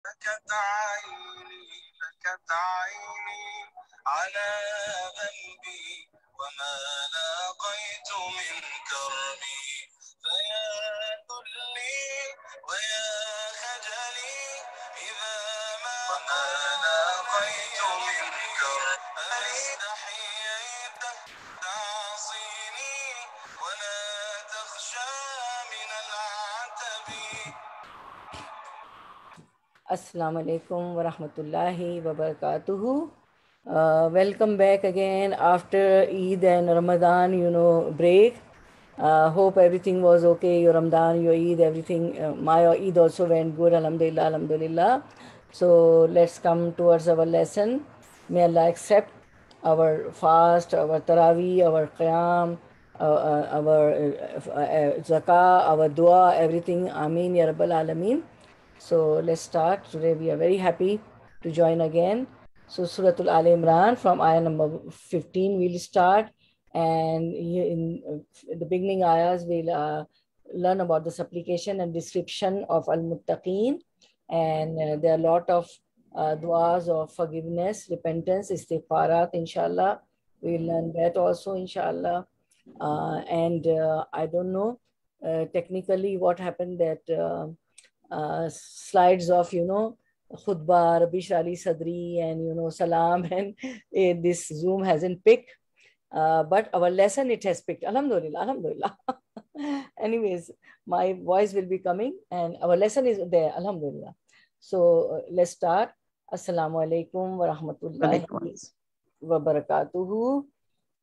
لك عيني على ذنبي وما لاقيت من كربي فيا ذلي ويا خجلي إذا ما لاقيت من كربي استحييت تعصيني ولا تخشى من العتب. Assalamu alaikum wa rahmatullahi wa barakatuhu. Welcome back again after Eid and Ramadan, break. Hope everything was okay. Your Ramadan, your Eid, everything. My Eid also went good. Alhamdulillah, alhamdulillah. So let's come towards our lesson. May Allah accept our fast, our Taraweeh, our Qiyam, our Zakah, our Dua, everything. Ameen, Ya Rabbal Alameen. So let's start. Today we are very happy to join again. So Surah AAL-E IMRAN from ayah number 15 we'll start, and in the beginning ayahs we'll learn about the supplication and description of Muttaqeen, and there are a lot of du'as of forgiveness, repentance, istighfarat, inshallah. We'll learn that also, inshallah. And I don't know technically what happened, that slides of khutbah, Rabbi Shrali Sadri, and Salam, and this Zoom hasn't picked, but our lesson it has picked. Alhamdulillah, alhamdulillah. Anyways, my voice will be coming and our lesson is there. Alhamdulillah. So let's start. Assalamu alaikum wa rahmatullahi wa barakatuhu.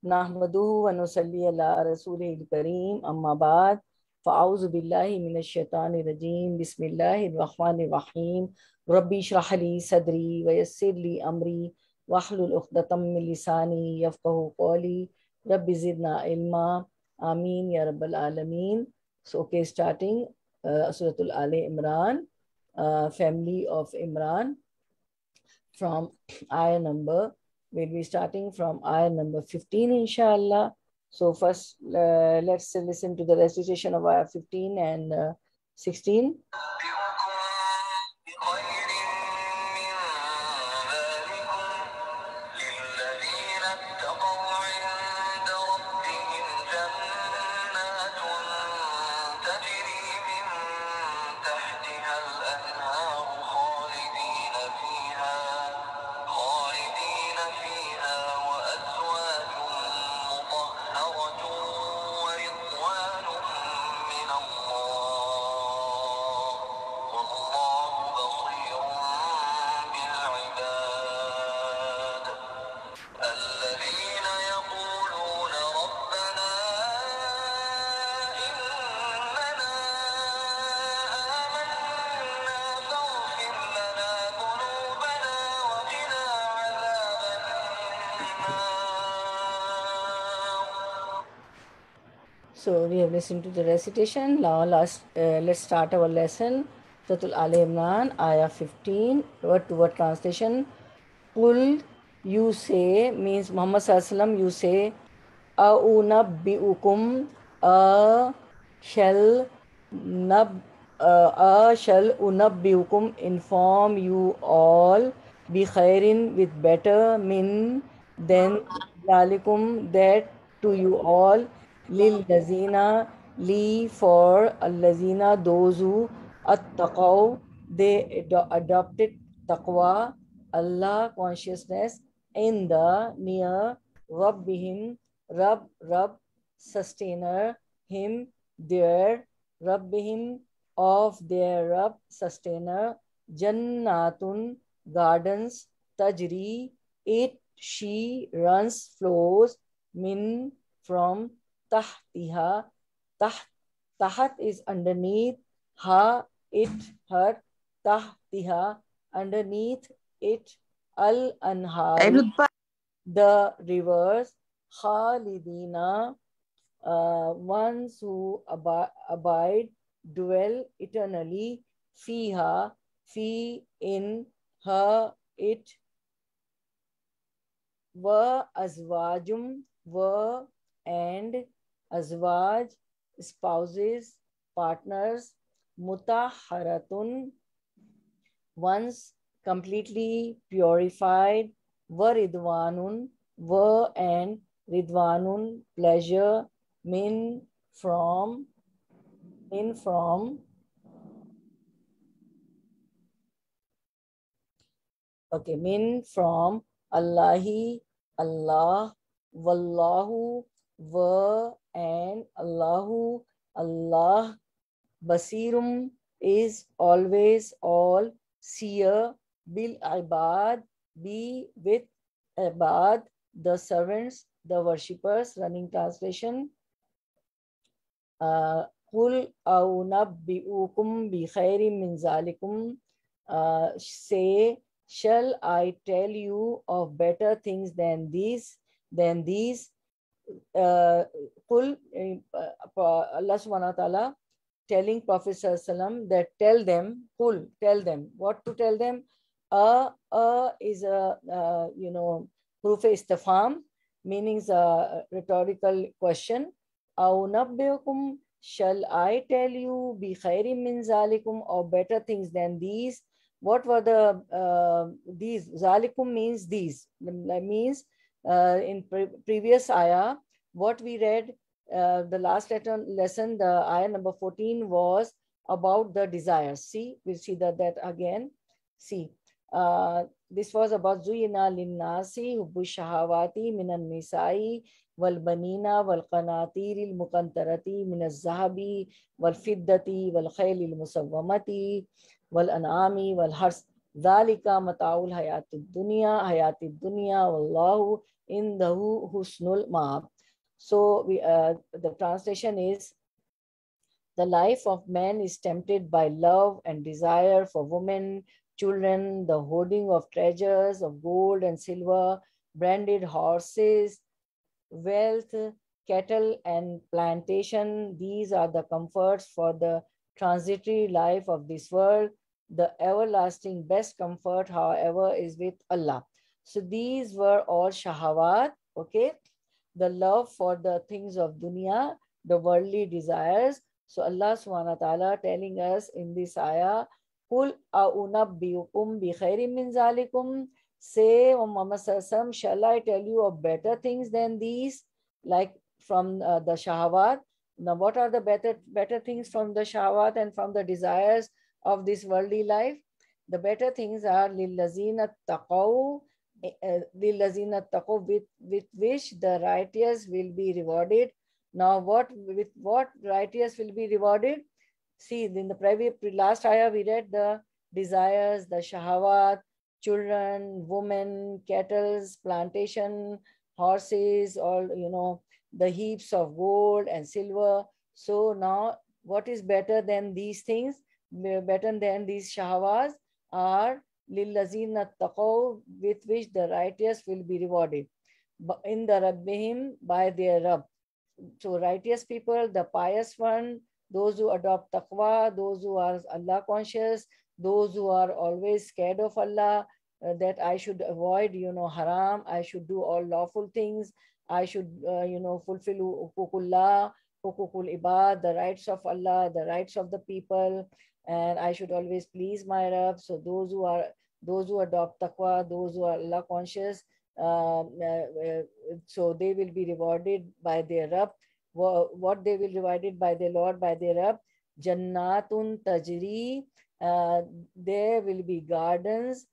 Nahmaduhu wa nusalli ala rasulihil kareem, amma ba'd. فأعوذ بالله من الشيطان الرجيم بسم الله الرحمن الرحيم ربي اشرح لي صدري ويسر لي أمري واحلل عقدة من لساني يفقهوا قولي رب زدنا علما آمين يا رب العالمين. So okay, starting Surah AAL-E IMRAN, family of Imran, from ayah number, we'll be starting from ayah number 15 inshallah. So first, let's listen to the recitation of ayah 15 and 16. So we have listened to the recitation. Now let's start our lesson. Surah AAL-E IMRAN, ayah 15, word to word translation. Qul, you say, means Muhammad Sallallahu Alaihi Wasallam, you say, A'unabbi'ukum, shall unabbi'ukum, inform you all, bi khairin, with better, min, than dalikum, that to you all, lil lazina, li, for allazina, those who attaqaw, they adopted taqwa, Allah, consciousness, in the near Rabbihim, Rabb, sustainer, him, their, Rabbihim, of their Rabb, sustainer, Jannatun, gardens, Tajri, it, she, runs, flows, min, from, tahtiha, tahat is underneath, ha, it, her, tahtiha, underneath it, al-anhar, the rivers, khalidina, ones who abide, dwell eternally, fiha, fi, in, her, it, wa azwajum, wa, and azwaj, spouses, partners, mutahharatun, once completely purified, wa ridwanun, wa and ridwanun, pleasure, min from, okay, min from Allahi, Allah, wallahu, wa and Allahu, Allah, basirum is always all seer, bil ibad, be with ibad, the servants, the worshippers. Running translation. Qul aunabbi'ukum bi khairin min zalikum. Say, shall I tell you of better things than these? Qul, Allah subhanahu wa ta'ala telling Prophet sallallahu that tell them, qul, tell them. What to tell them? Is a proof istifham, meaning a rhetorical question. Aunabbiukum, shall I tell you bi khairin min zalikum, or better things than these? What were the these? Zalikum means these. That means in previous ayah, what we read, the last lesson, the ayah number 14 was about the desires. See, we'll see that again. See, this was about Zuyina linnasi hubbu shahawati minan nisai wal banina wal qanatiril muqantarati min az-zahabi wal fiddati wal khaylil musawwamati wal an'ami wal hars, dhalika mata'ul hayatid dunya wallahu indahu husnul ma'ab. So the translation is, the life of man is tempted by love and desire for women, children, the hoarding of treasures of gold and silver, branded horses, wealth, cattle, and plantation. These are the comforts for the transitory life of this world. The everlasting best comfort, however, is with Allah. So these were all shahawat, okay? The love for the things of dunya, the worldly desires. So Allah subhanahu wa ta'ala telling us in this ayah, Qul a'unabbiukum bi khairin min zalikum. Say, O Muhammad sallallahu alaihi wasallam, shall I tell you of better things than these? Like from the shahawat. Now, what are the better things from the shahawat and from the desires of this worldly life? The better things are lillazina taqaw, with which the righteous will be rewarded. Now, with what righteous will be rewarded? See, in the last ayah we read the desires, the shahawat, children, women, cattle, plantation, horses, all, the heaps of gold and silver. So now, what is better than these things? Better than these shahawats are lillazina taqaw, with which the righteous will be rewarded. In the Rabbihim, by their Rabb. So righteous people, the pious one, those who adopt taqwa, those who are Allah conscious, those who are always scared of Allah, that I should avoid, haram, I should do all lawful things, I should, fulfill huququllah, huququl ibad, the rights of Allah, the rights of the people, and I should always please my Rabb. So those who adopt taqwa, those who are Allah conscious, so they will be rewarded by their Rabb. What they will be rewarded by their Lord, by their Rabb? Jannatun tajri, there will be gardens,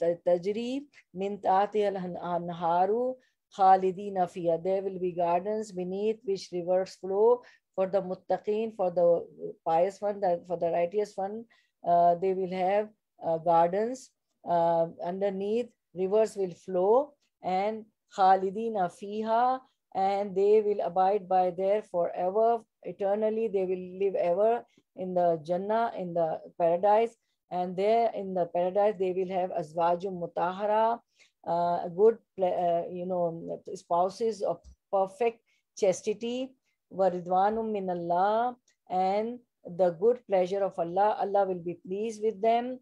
tajri min tahti al-anharu khalidina fiha, there will be gardens beneath which rivers flow. For the Muttaqeen, for the pious one, for the righteous one, they will have gardens. Underneath, rivers will flow, and khalidina fiha, and they will abide by there forever, eternally. They will live ever in the Jannah, in the paradise. And there in the paradise, they will have azwajum mutahara, good, spouses of perfect chastity. Waridwanum min Allah, and the good pleasure of Allah. Allah will be pleased with them.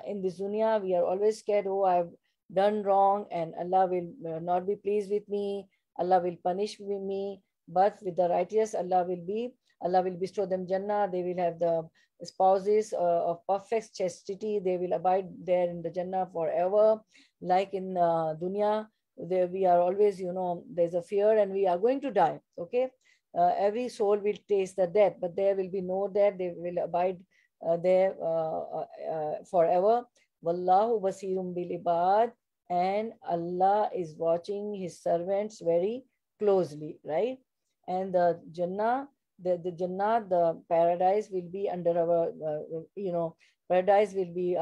In this dunya, we are always scared, oh, I've done wrong and Allah will not be pleased with me. Allah will punish me. But with the righteous, Allah will be Allah will bestow them Jannah. They will have the spouses of perfect chastity. They will abide there in the Jannah forever. Like in dunya, there we are always, there's a fear and we are going to die. Okay, every soul will taste the death, but there will be no death. They will abide there forever. Wallahu basirum bil ibad, and Allah is watching his servants very closely, right? And the Jannah, the Jannah, the paradise will be under our, paradise will be,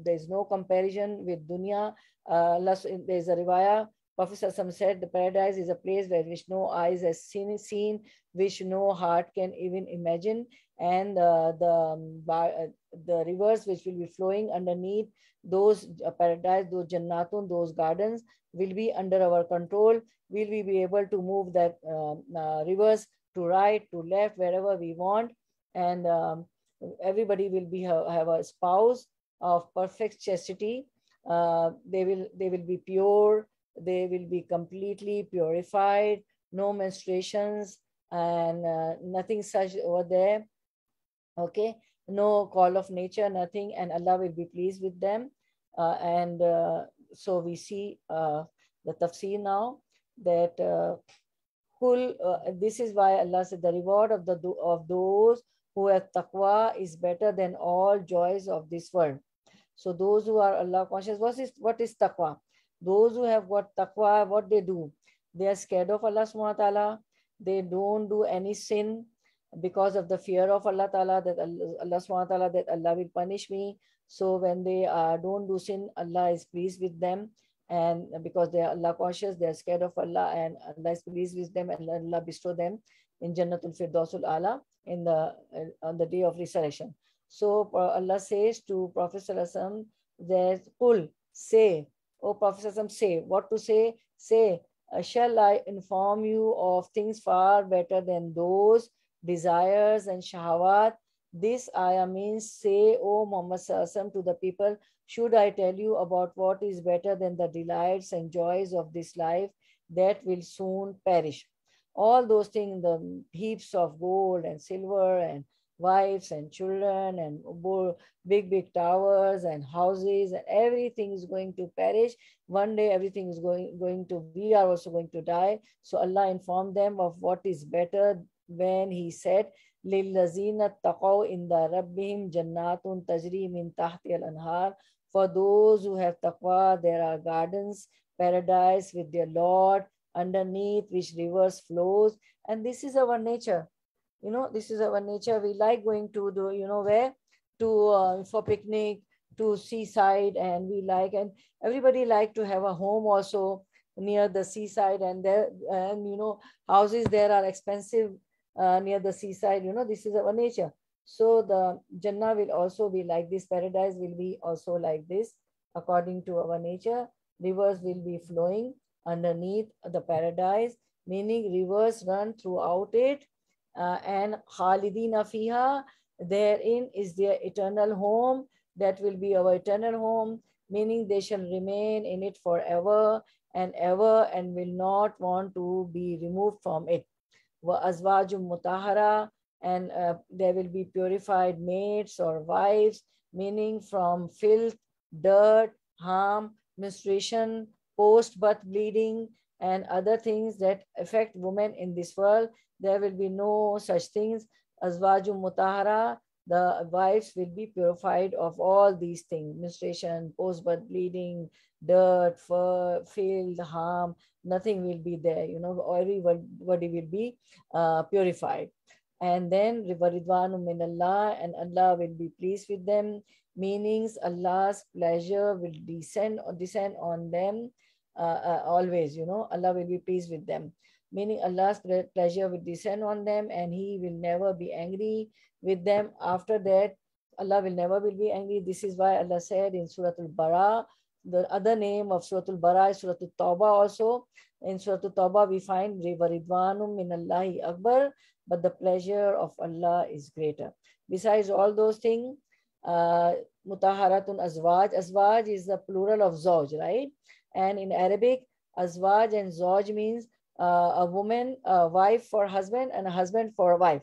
there's no comparison with dunya. There's a riwayah. Prophet ﷺ said the paradise is a place where which no eyes has seen, which no heart can even imagine, and the rivers which will be flowing underneath those paradise, those jannatun, those gardens will be under our control. Will we be able to move that rivers to right, to left, wherever we want, and everybody will be have a spouse of perfect chastity. They will be pure. They will be completely purified, no menstruations and nothing such over there. Okay, no call of nature, nothing, and Allah will be pleased with them. So we see the tafsir now that this is why Allah said the reward of those who have taqwa is better than all joys of this world. So those who are Allah conscious, what is taqwa? Those who have got taqwa, what they do? They are scared of Allah subhanahu wa ta'ala. They don't do any sin because of the fear of Allah ta'ala, that Allah subhanahu wa ta'ala, that Allah will punish me. So when they don't do sin, Allah is pleased with them. And because they are Allah conscious, they are scared of Allah, and Allah is pleased with them, and Allah bestow them in Jannatul Firdausul A'la on the day of resurrection. So Allah says to Prophet ﷺ that, Qul, say, O Prophet ﷺ, say. What to say? Say, shall I inform you of things far better than those desires and shahawat? This ayah means, say, O Muhammad ﷺ, to the people, should I tell you about what is better than the delights and joys of this life that will soon perish? All those things, the heaps of gold and silver and wives and children and big towers and houses, and everything is going to perish. One day everything is going to, we are also going to die. So Allah informed them of what is better when he said, لِلَّذِينَ اتَّقَوْا عِنْدَ رَبِّهِمْ جَنَّاتٌ تَجْرِي مِنْ تَحْتِهَا الْأَنْهَارُ. For those who have taqwa, there are gardens, paradise with their Lord, underneath which rivers flows. And this is our nature. This is our nature. We like going to where? For picnic, to seaside, and everybody like to have a home also near the seaside, and houses there are expensive near the seaside. This is our nature. So the Jannah will also be like this. Paradise will be also like this. According to our nature, rivers will be flowing underneath the paradise, meaning rivers run throughout it. And Khalidina fiha, therein is their eternal home. That will be our eternal home, meaning they shall remain in it forever and ever, and will not want to be removed from it. Wa azwajum mutahara, and there will be purified maids or wives, meaning from filth, dirt, harm, menstruation, post-birth bleeding, and other things that affect women in this world. There will be no such things. Azwajum mutahara, the wives will be purified of all these things: menstruation, post-birth bleeding, dirt, filth, harm. Nothing will be there. Everybody will be purified. And then Ridwanu min Allah, and Allah will be pleased with them. Meanings, Allah's pleasure will descend on them always. Allah will be pleased with them. Meaning Allah's pleasure will descend on them, and He will never be angry with them. After that, Allah will never be angry. This is why Allah said in Surah Al-Bara, the other name of Surah Al-Bara is Surah Al-Tawbah also. In Surah Al-Tawbah we find Ridwanum min Allahi Akbar, but the pleasure of Allah is greater. Besides all those things, Mutaharatun Azwaj. Azwaj is the plural of Zawj, right? And in Arabic, Azwaj and Zawj means a woman, a wife for husband, and a husband for a wife.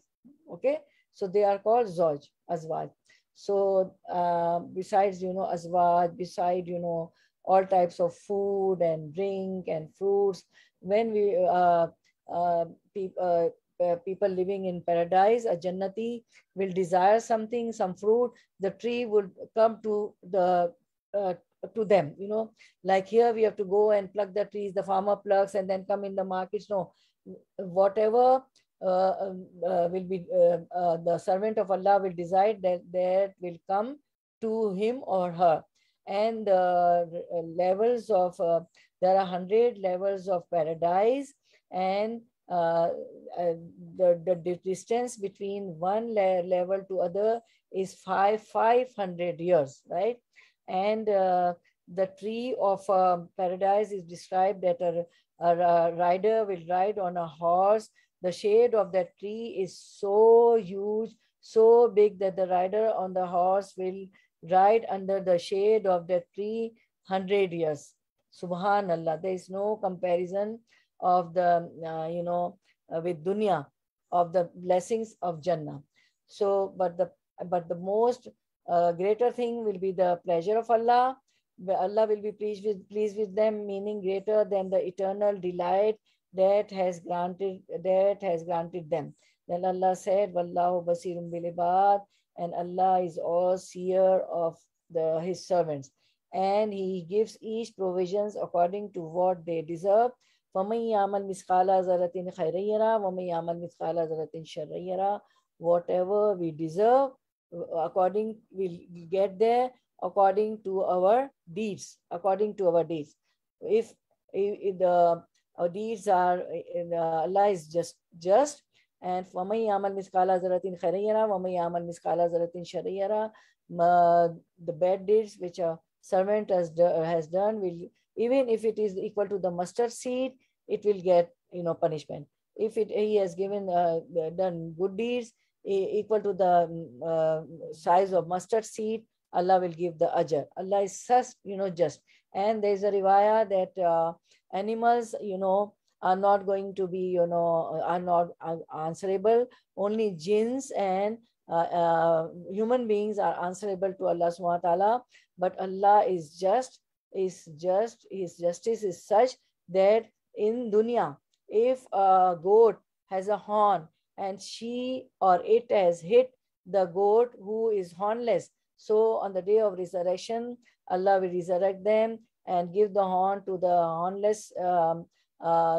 Okay, so they are called Zoj, Azwaj. So besides, Azwaj, beside, all types of food and drink and fruits, when we uh, pe- uh, people living in paradise, a Jannati will desire something, some fruit, the tree would come uh, to them, like here we have to go and pluck the trees, the farmer plucks and then come in the markets. No, whatever will be the servant of Allah will decide that will come to him or her. And levels of there are 100 levels of paradise, and uh, the distance between one level to other is 500 years, right? And the tree of paradise is described that a rider will ride on a horse. The shade of that tree is so huge, so big, that the rider on the horse will ride under the shade of the tree 100 years. Subhanallah, there is no comparison of the, with dunya, of the blessings of Jannah. So, but the most greater thing will be the pleasure of Allah. Allah will be pleased with them, meaning greater than the eternal delight that has granted them. Then Allah said, Wallahu basirum bil ibad, and Allah is all seer of his servants, and he gives each provisions according to what they deserve. فَمَن يَعْمَلْ مِثْقَالَ ذَرَّةٍ خَيْرًا يَرَهُ وَمَن يَعْمَلْ مِثْقَالَ ذَرَّةٍ شَرًّا يَرَهُ. Whatever we deserve, we'll get there according to our deeds. If our deeds are, Allah is just, and فَمَن يَعْمَلْ مِثْقَالَ ذَرَّةٍ خَيْرًا يَرَهُ وَمَن يَعْمَلْ مِثْقَالَ ذَرَّةٍ شَرًّا يَرَهُ. The bad deeds which a servant has done, will, even if it is equal to the mustard seed, it will get punishment. If he has done good deeds equal to the size of mustard seed, Allah will give the ajr. Allah is such, just. And there is a riwayah that animals, are not going to be, are not answerable. Only jinns and human beings are answerable to Allah subhanahu wa ta'ala. But Allah is just. His justice is such that in dunya, if a goat has a horn and she or it has hit the goat who is hornless, so on the day of resurrection, Allah will resurrect them and give the horn to the hornless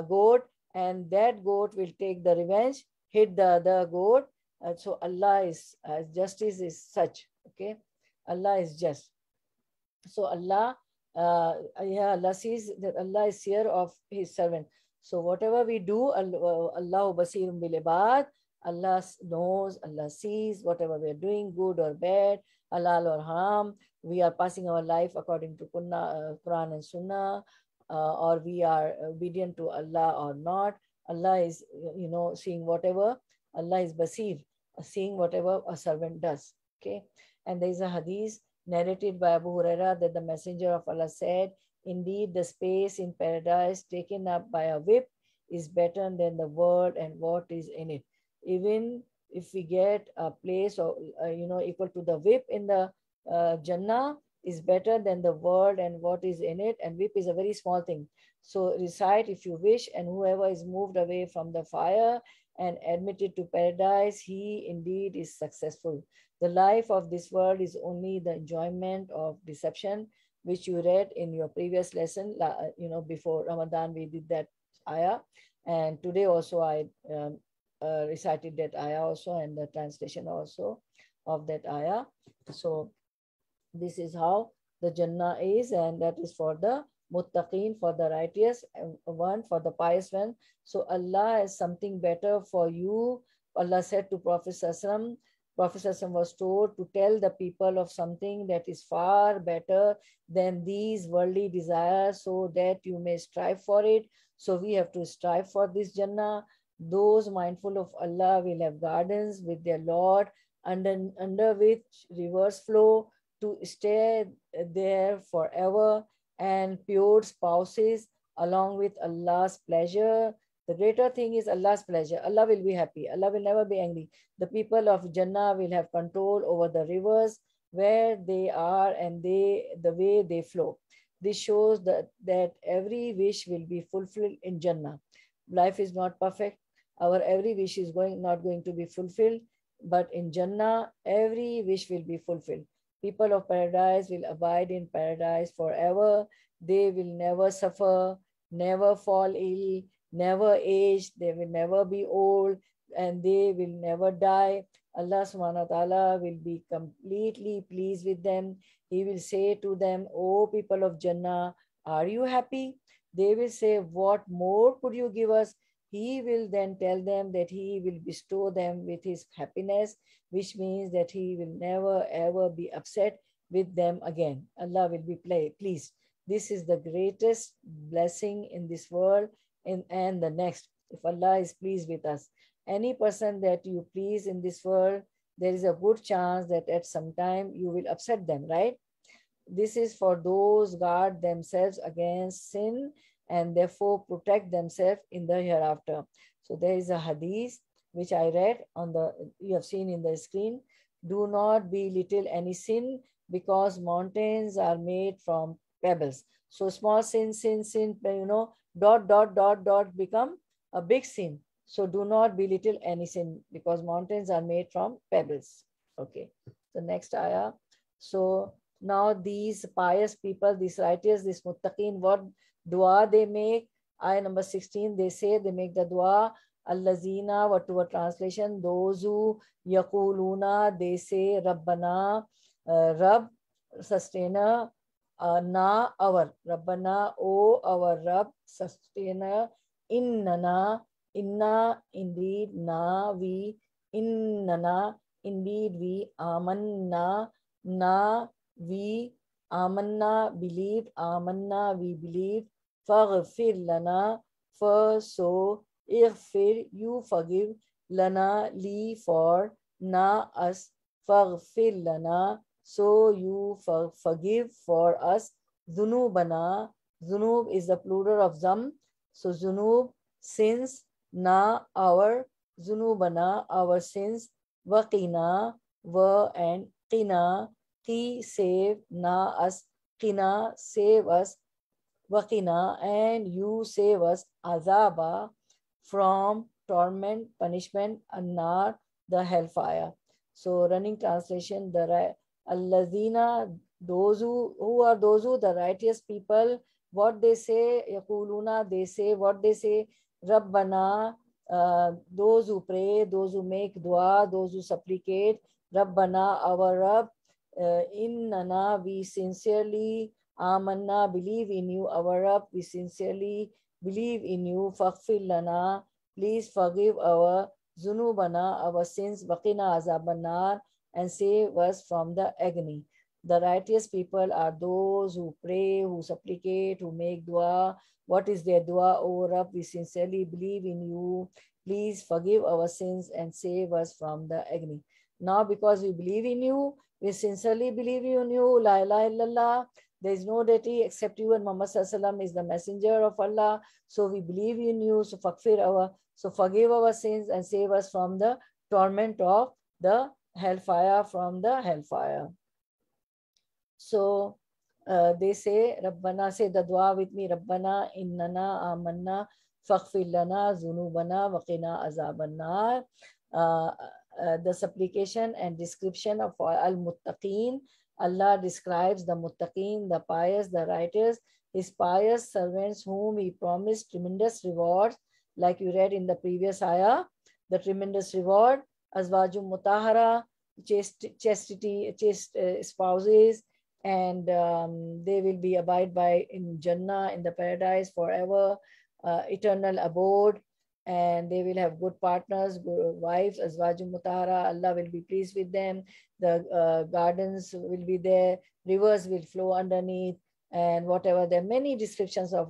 goat, and that goat will take the revenge, hit the other goat. So Allah is justice is such. Okay, Allah is just. So Allah sees that Allah is seer of his servant. So whatever we do, Allahu basirum bil ibad, Allah knows, Allah sees whatever we are doing, good or bad, halal or haram. We are passing our life according to Quran and Sunnah, or we are obedient to Allah or not. Allah is, seeing whatever. Allah is basir, seeing whatever a servant does. Okay, and there is a hadith narrated by Abu Huraira that the Messenger of Allah said, indeed, the space in paradise taken up by a whip is better than the world and what is in it. Even if we get a place or equal to the whip in the Jannah, is better than the world and what is in it. And whip is a very small thing. So recite if you wish, and whoever is moved away from the fire and admitted to paradise, he indeed is successful. The life of this world is only the enjoyment of deception, which you read in your previous lesson. Before Ramadan, we did that ayah. And today also I recited that ayah also, and the translation also of that ayah. So this is how the Jannah is, and that is for the Muttaqeen, for the righteous one, for the pious one. So Allah has something better for you. Allah said to Prophet Sallallahu Prophet was told to tell the people of something that is far better than these worldly desires, so that you may strive for it. So we have to strive for this Jannah. Those mindful of Allah will have gardens with their Lord, under which rivers flow, to stay there forever, and pure spouses along with Allah's pleasure. The greater thing is Allah's pleasure. Allah will be happy. Allah will never be angry. The people of Jannah will have control over the rivers where they are and the way they flow. This shows that every wish will be fulfilled in Jannah. Life is not perfect. Our every wish is not going to be fulfilled. But in Jannah, every wish will be fulfilled. People of paradise will abide in paradise forever. They will never suffer, never fall ill, never age. They will never be old, and they will never die. Allah subhanahu wa ta'ala will be completely pleased with them. He will say to them, "O people of Jannah, are you happy?" They will say, "What more could you give us?" He will then tell them that he will bestow them with his happiness, which means that he will never ever be upset with them again. Allah will be pleased. This is the greatest blessing in this world and the next, if Allah is pleased with us. Any person that you please in this world, there is a good chance that at some time you will upset them, right? This is for those guard themselves against sin and therefore protect themselves in the hereafter. So there is a hadith which I read you have seen in the screen. Do not belittle any sin because mountains are made from pebbles. So small sin, dot become a big sin. So do not belittle any sin because mountains are made from pebbles. Okay, the next ayah. So now these pious people, these righteous, these muttaqeen, what dua they make? Ayah number 16, they make the dua. Allazina, what to a translation? Those who yaquluna, they say, Rabbana, Rabb, sustainer, na, our, Rabbana, O our Rabb, sustainer, innana, inna, indeed, na, we, innana, indeed, we, amanna, na, we, amanna, believed, amanna, we believed, faghfir lana, so, ighfir, you forgive, lana, li, for, na, us, faghfir lana, so you forgive for us, zunubana, zunub is the plural of zam, so zunub, sins, na, our, zunubana, our sins, waqina, and qina, qi, save, na, us, qina, save us, waqina, and you save us, azaba, from torment, punishment, annar, the hellfire. So running translation, Allazina, those who are those who, the righteous people, what they say, yaquluna, they say, what they say, Rabbana, those who pray, those who make dua, those who supplicate, Rabbana, our Rabb, innana, we sincerely, amanna, believe in you, our Rabb, we sincerely believe in you, faghfir lana, please forgive our zunubana, our sins, waqina azabannar, and save us from the agony. The righteous people are those who pray, who supplicate, who make dua. What is their dua? O Rabb, we sincerely believe in you. Please forgive our sins and save us from the agony. Now, because we believe in you, we sincerely believe in you, la ilaha illallah, there is no deity except you, and Muhammad sallallahu is the messenger of Allah. So we believe in you. So forgive our sins and save us from the torment of the hellfire, from the hellfire. So they say, Rabbana, say the dua with me, Rabbana innana amanna faghfir lana zunubana waqina azabannar. The supplication and description of al-Muttaqeen. Allah describes the Muttaqeen, the pious, the righteous, his pious servants whom he promised tremendous rewards, like you read in the previous ayah, the tremendous reward, azwajum mutahara, chaste spouses, and they will be abide by in Jannah, in the paradise forever, eternal abode, and they will have good partners, good wives, azwajum mutahara. Allah will be pleased with them. The gardens will be there, rivers will flow underneath, and whatever. There are many descriptions of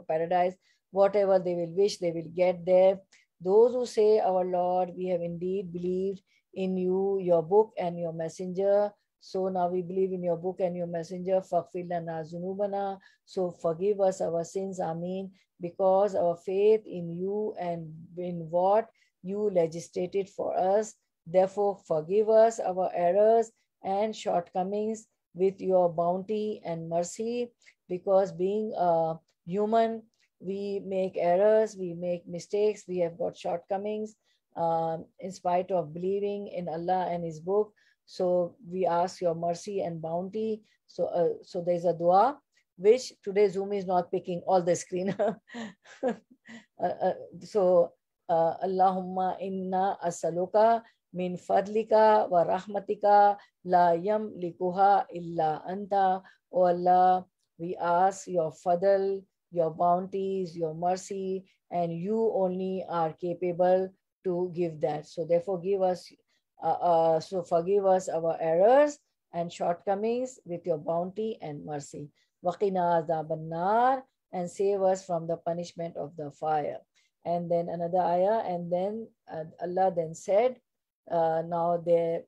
paradise. Whatever they will wish, they will get there. Those who say, our Lord, we have indeed believed in you, your book and your messenger. So now we believe in your book and your messenger. فَاغْفِرْ لَنَا ذُنُوبَنَا. So forgive us our sins, Ameen, because our faith in you and in what you legislated for us. Therefore, forgive us our errors and shortcomings with your bounty and mercy, because being human, we make errors, we make mistakes, we have got shortcomings in spite of believing in Allah and His book. So we ask your mercy and bounty. So there's a dua, which today Zoom is not picking all the screen. Allahumma inna asaluka min fadlika wa rahmatika la yamlikuha illa anta. O Allah, we ask your fadl, your bounties, your mercy, and you only are capable to give that. So therefore give us, so forgive us our errors and shortcomings with your bounty and mercy. Waqina azaban nar, and save us from the punishment of the fire. And then another ayah, and then Allah then said, now there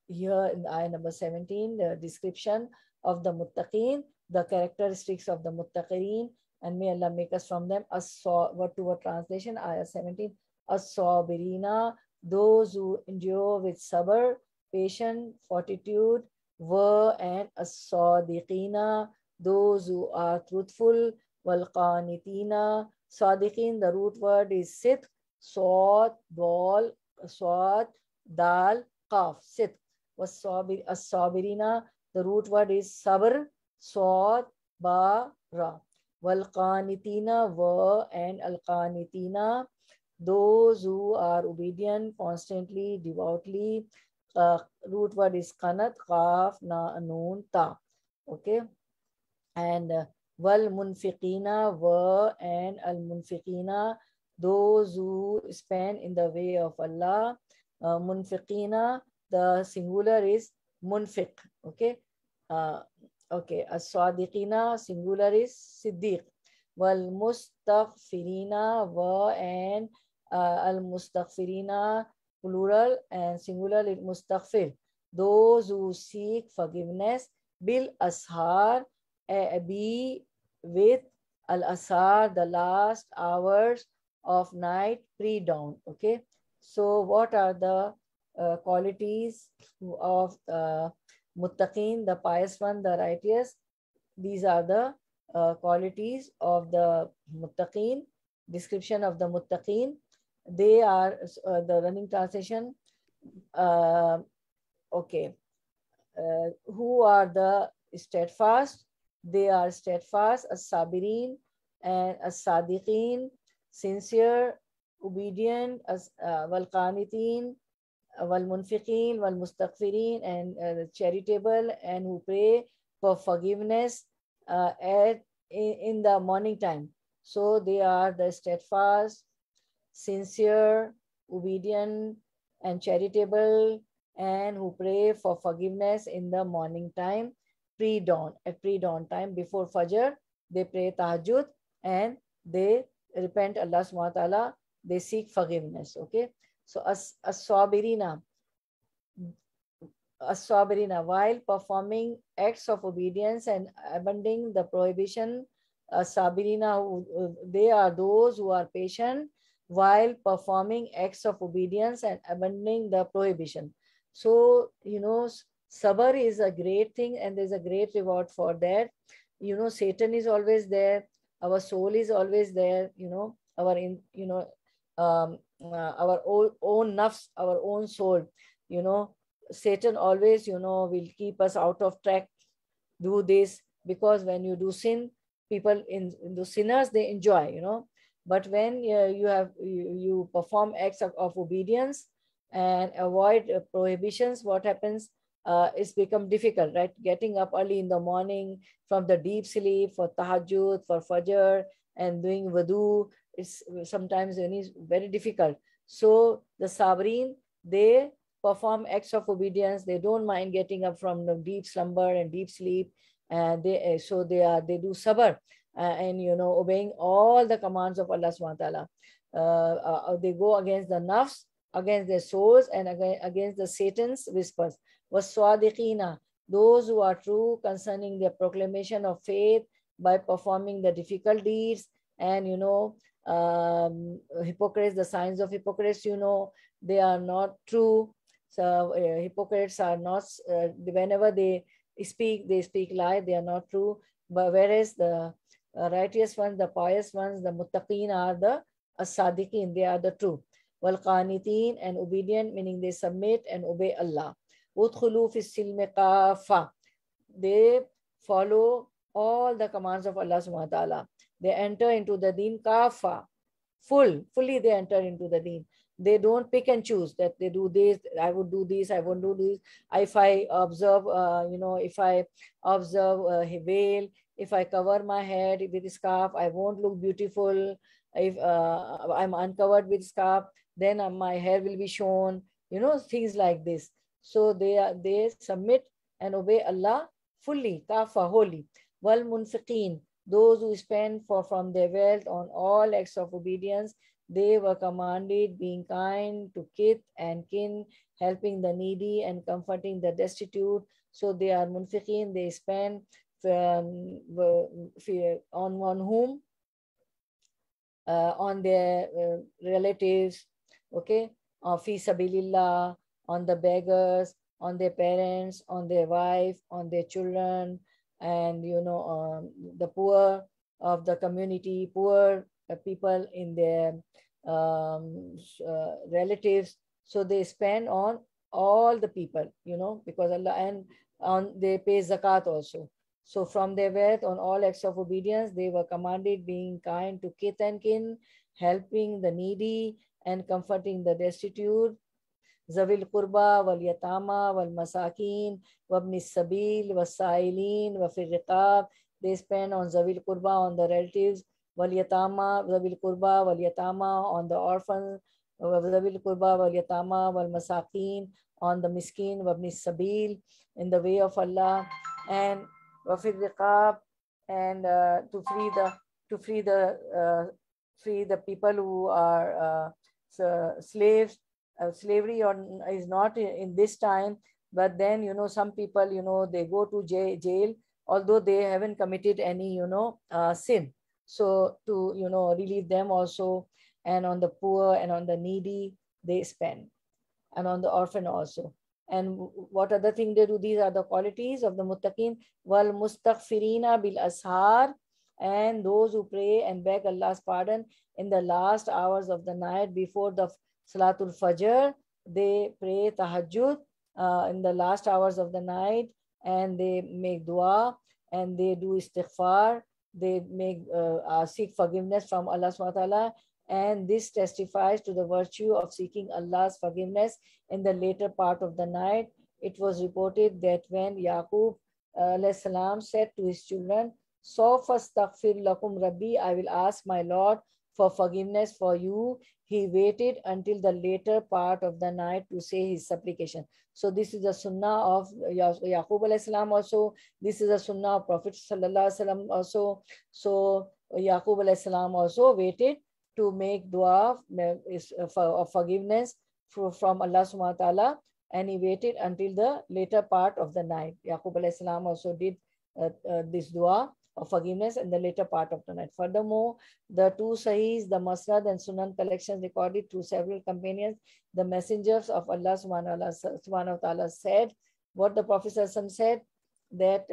here in ayah number 17, the description of the Muttaqeen, the characteristics of the Muttaqeen, and may Allah make us from them. Word to word translation, ayah 17, as-sabirina, those who endure with sabr, patience, fortitude, and as-sadiqina, those who are truthful, wal-qanitina. Sadiqin, the root word is sit, swad, dal, qaf, sit. As-sabirina, the root word is sabr, swad, ba, ra. Wal-qanitina, and al-qanitina, those who are obedient constantly, devoutly. Root word is qanat, qaf, na, noon, ta. Okay. And wal munfiqina, and al munfiqina, those who spend in the way of Allah. Munfiqina, the singular is munfiq. Okay. Okay. As-sadiqina, singular is siddiq. Wal mustaghfirina, and al mustaghfirina, plural, and singular is mustaghfir, those who seek forgiveness. Bil ashar, be with al ashar, the last hours of night, pre-dawn. Okay. So what are the qualities of Muttaqeen, the pious one, the righteous? These are the qualities of the Muttaqeen. Description of the Muttaqeen. They are the running translation. Okay. Who are the steadfast? They are steadfast, as-sabirin, and as-sadiqin, sincere, obedient, as wal-qanitin, wal-munfiqin, wal-mustaghfirin, and charitable, and who pray for forgiveness in the morning time. So they are the steadfast, sincere, obedient, and charitable, and who pray for forgiveness in the morning time, pre-dawn. At pre-dawn time, before Fajr, they pray tahajjud and they repent Allah subhanahu wa ta'ala, they seek forgiveness. Okay. So as-sabirina, while performing acts of obedience and abandoning the prohibition. Sabirina, they are those who are patient while performing acts of obedience and abandoning the prohibition. So, you know, sabr is a great thing and there's a great reward for that. You know, Satan is always there. Our soul is always there. You know, our own nafs, our own soul. You know, Satan always, you know, will keep us out of track. Do this, because when you do sin, people in the sinners, they enjoy, you know. But when you perform acts of obedience and avoid prohibitions, what happens? It's become difficult, right? Getting up early in the morning from the deep sleep for tahajjud, for fajr, and doing wudu, it's sometimes very difficult. So the sabreen, they perform acts of obedience. They don't mind getting up from the deep slumber and deep sleep, and they do sabr and, you know, obeying all the commands of Allah subhanahu wa ta'ala. They go against the nafs, against their souls, and against the Satan's whispers. وَالصَّادِقِينَ, those who are true concerning their proclamation of faith by performing the difficult deeds. And hypocrites, the signs of hypocrites, they are not true. So hypocrites are not, whenever they speak lie, they are not true. But whereas the righteous ones, the pious ones, the muttaqeen are the as-sadiqeen, they are the true. Wal qaniteen, and obedient, meaning they submit and obey Allah. Udkhulu fi silmi kafa, they follow all the commands of Allah subhanahu wa ta'ala. They enter into the deen kafa, fully they enter into the deen. They don't pick and choose that they do this, I would do this, I won't do this. If I observe, if I observe a veil, if I cover my head with a scarf, I won't look beautiful. If I'm uncovered with scarf, then my hair will be shown, things like this. So they submit and obey Allah fully, kafa, wholly. Wal munfiqeen, those who spend from their wealth on all acts of obedience, they were commanded being kind to kith and kin, helping the needy and comforting the destitute. So they are munfiqeen, they spend on whom? On their relatives, okay, fi sabilillah, on the beggars, on their parents, on their wife, on their children, and the poor of the community, poor people in their relatives. So they spend on all the people, because Allah, and they pay zakat also. So from their wealth on all acts of obedience, they were commanded being kind to kith and kin, helping the needy and comforting the destitute. Zawil qurba wal yatama wal masakin wabni sabil wasailin wafir riqab. They spend on zawil qurba, on the relatives, wal yatama, zawil qurba wal yatama, on the orphans, zawil qurba wal yatama wal masakin, on the miskin, wabni sabil, in the way of Allah, and wafir riqab, and to free the people who are slaves. Slavery is not in this time, but then some people they go to jail although they haven't committed any sin. So to relieve them also, and on the poor and on the needy they spend, and on the orphan also. And what other thing they do? These are the qualities of the muttaqeen. Wal mustaghfirina bil ashar, and those who pray and beg Allah's pardon in the last hours of the night before the Salatul Fajr. They pray tahajjud in the last hours of the night, and they make dua, and they do istighfar. They make seek forgiveness from Allah subhanahu wa ta'ala, and this testifies to the virtue of seeking Allah's forgiveness in the later part of the night. It was reported that when Yaqub alayhi salam said to his children, "So fastaghfir lakum Rabbi," I will ask my Lord for forgiveness for you, he waited until the later part of the night to say his supplication. So this is the sunnah of Yaqub alayhi salam also. This is the sunnah of Prophet sallallahu alaihi wasallam also. So Yaqub alayhi salam also waited to make dua of forgiveness from Allah subhanahu wa ta'ala, and he waited until the later part of the night. Yaqub alayhi salam also did this dua of forgiveness in the later part of the night. Furthermore, the two Sahihs, the Masnad and Sunan collections recorded through several companions, the messengers of Allah subhanahu wa ta'ala said, what the Prophet said, that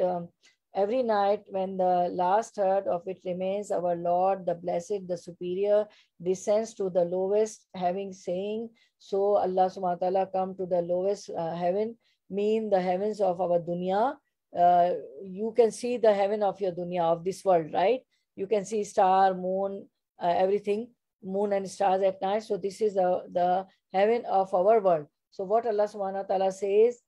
every night when the last third of it remains, our Lord, the Blessed, the Superior, descends to the lowest having saying, so Allah subhanahu wa ta'ala come to the lowest heaven, mean the heavens of our dunya. You can see the heaven of your dunya, of this world, right? You can see star, moon, everything, moon and stars at night. So this is the heaven of our world. So what Allah subhanahu wa ta'ala says,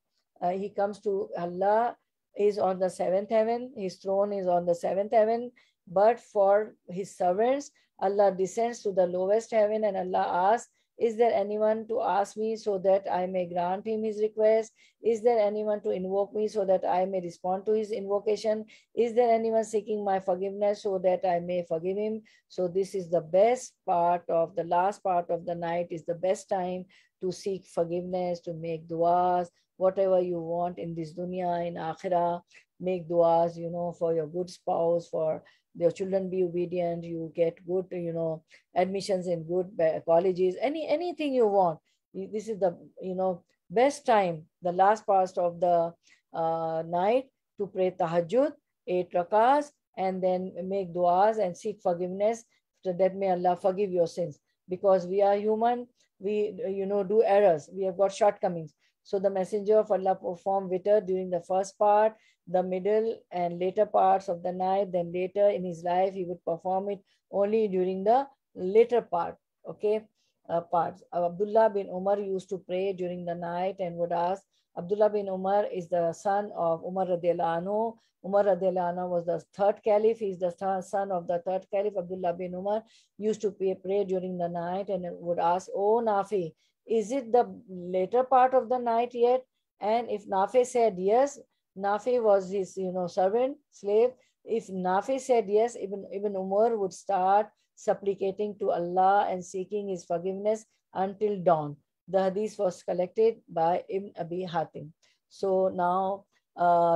he comes to, Allah is on the seventh heaven, his throne is on the seventh heaven, but for his servants, Allah descends to the lowest heaven, and Allah asks, is there anyone to ask me so that I may grant him his request? Is there anyone to invoke me so that I may respond to his invocation? Is there anyone seeking my forgiveness so that I may forgive him? So this is the best part of the last part of the night, is the best time to seek forgiveness, to make duas, whatever you want in this dunya, in akhirah. Make du'as, for your good spouse, for your children be obedient, you get good, admissions in good colleges, anything you want. This is the, best time, the last part of the night, to pray tahajjud, 8 rakahs, and then make du'as and seek forgiveness, so that may Allah forgive your sins. Because we are human, we, do errors, we have got shortcomings. So the Messenger of Allah performed witr during the first part, the middle and later parts of the night. Then later in his life, he would perform it only during the later part, parts. Abdullah bin Umar used to pray during the night and would ask. Abdullah bin Umar is the son of Umar radiallahu anhu. Umar radiallahu anhu was the third caliph. He is the son of the third caliph. Abdullah bin Umar used to pray during the night and would ask, "Oh Nafi, is it the later part of the night yet?" And if Nafi said yes, Nafi was his, servant, slave. If Nafi said yes, Ibn Umar would start supplicating to Allah and seeking his forgiveness until dawn. The hadith was collected by Ibn Abi Hatim. So now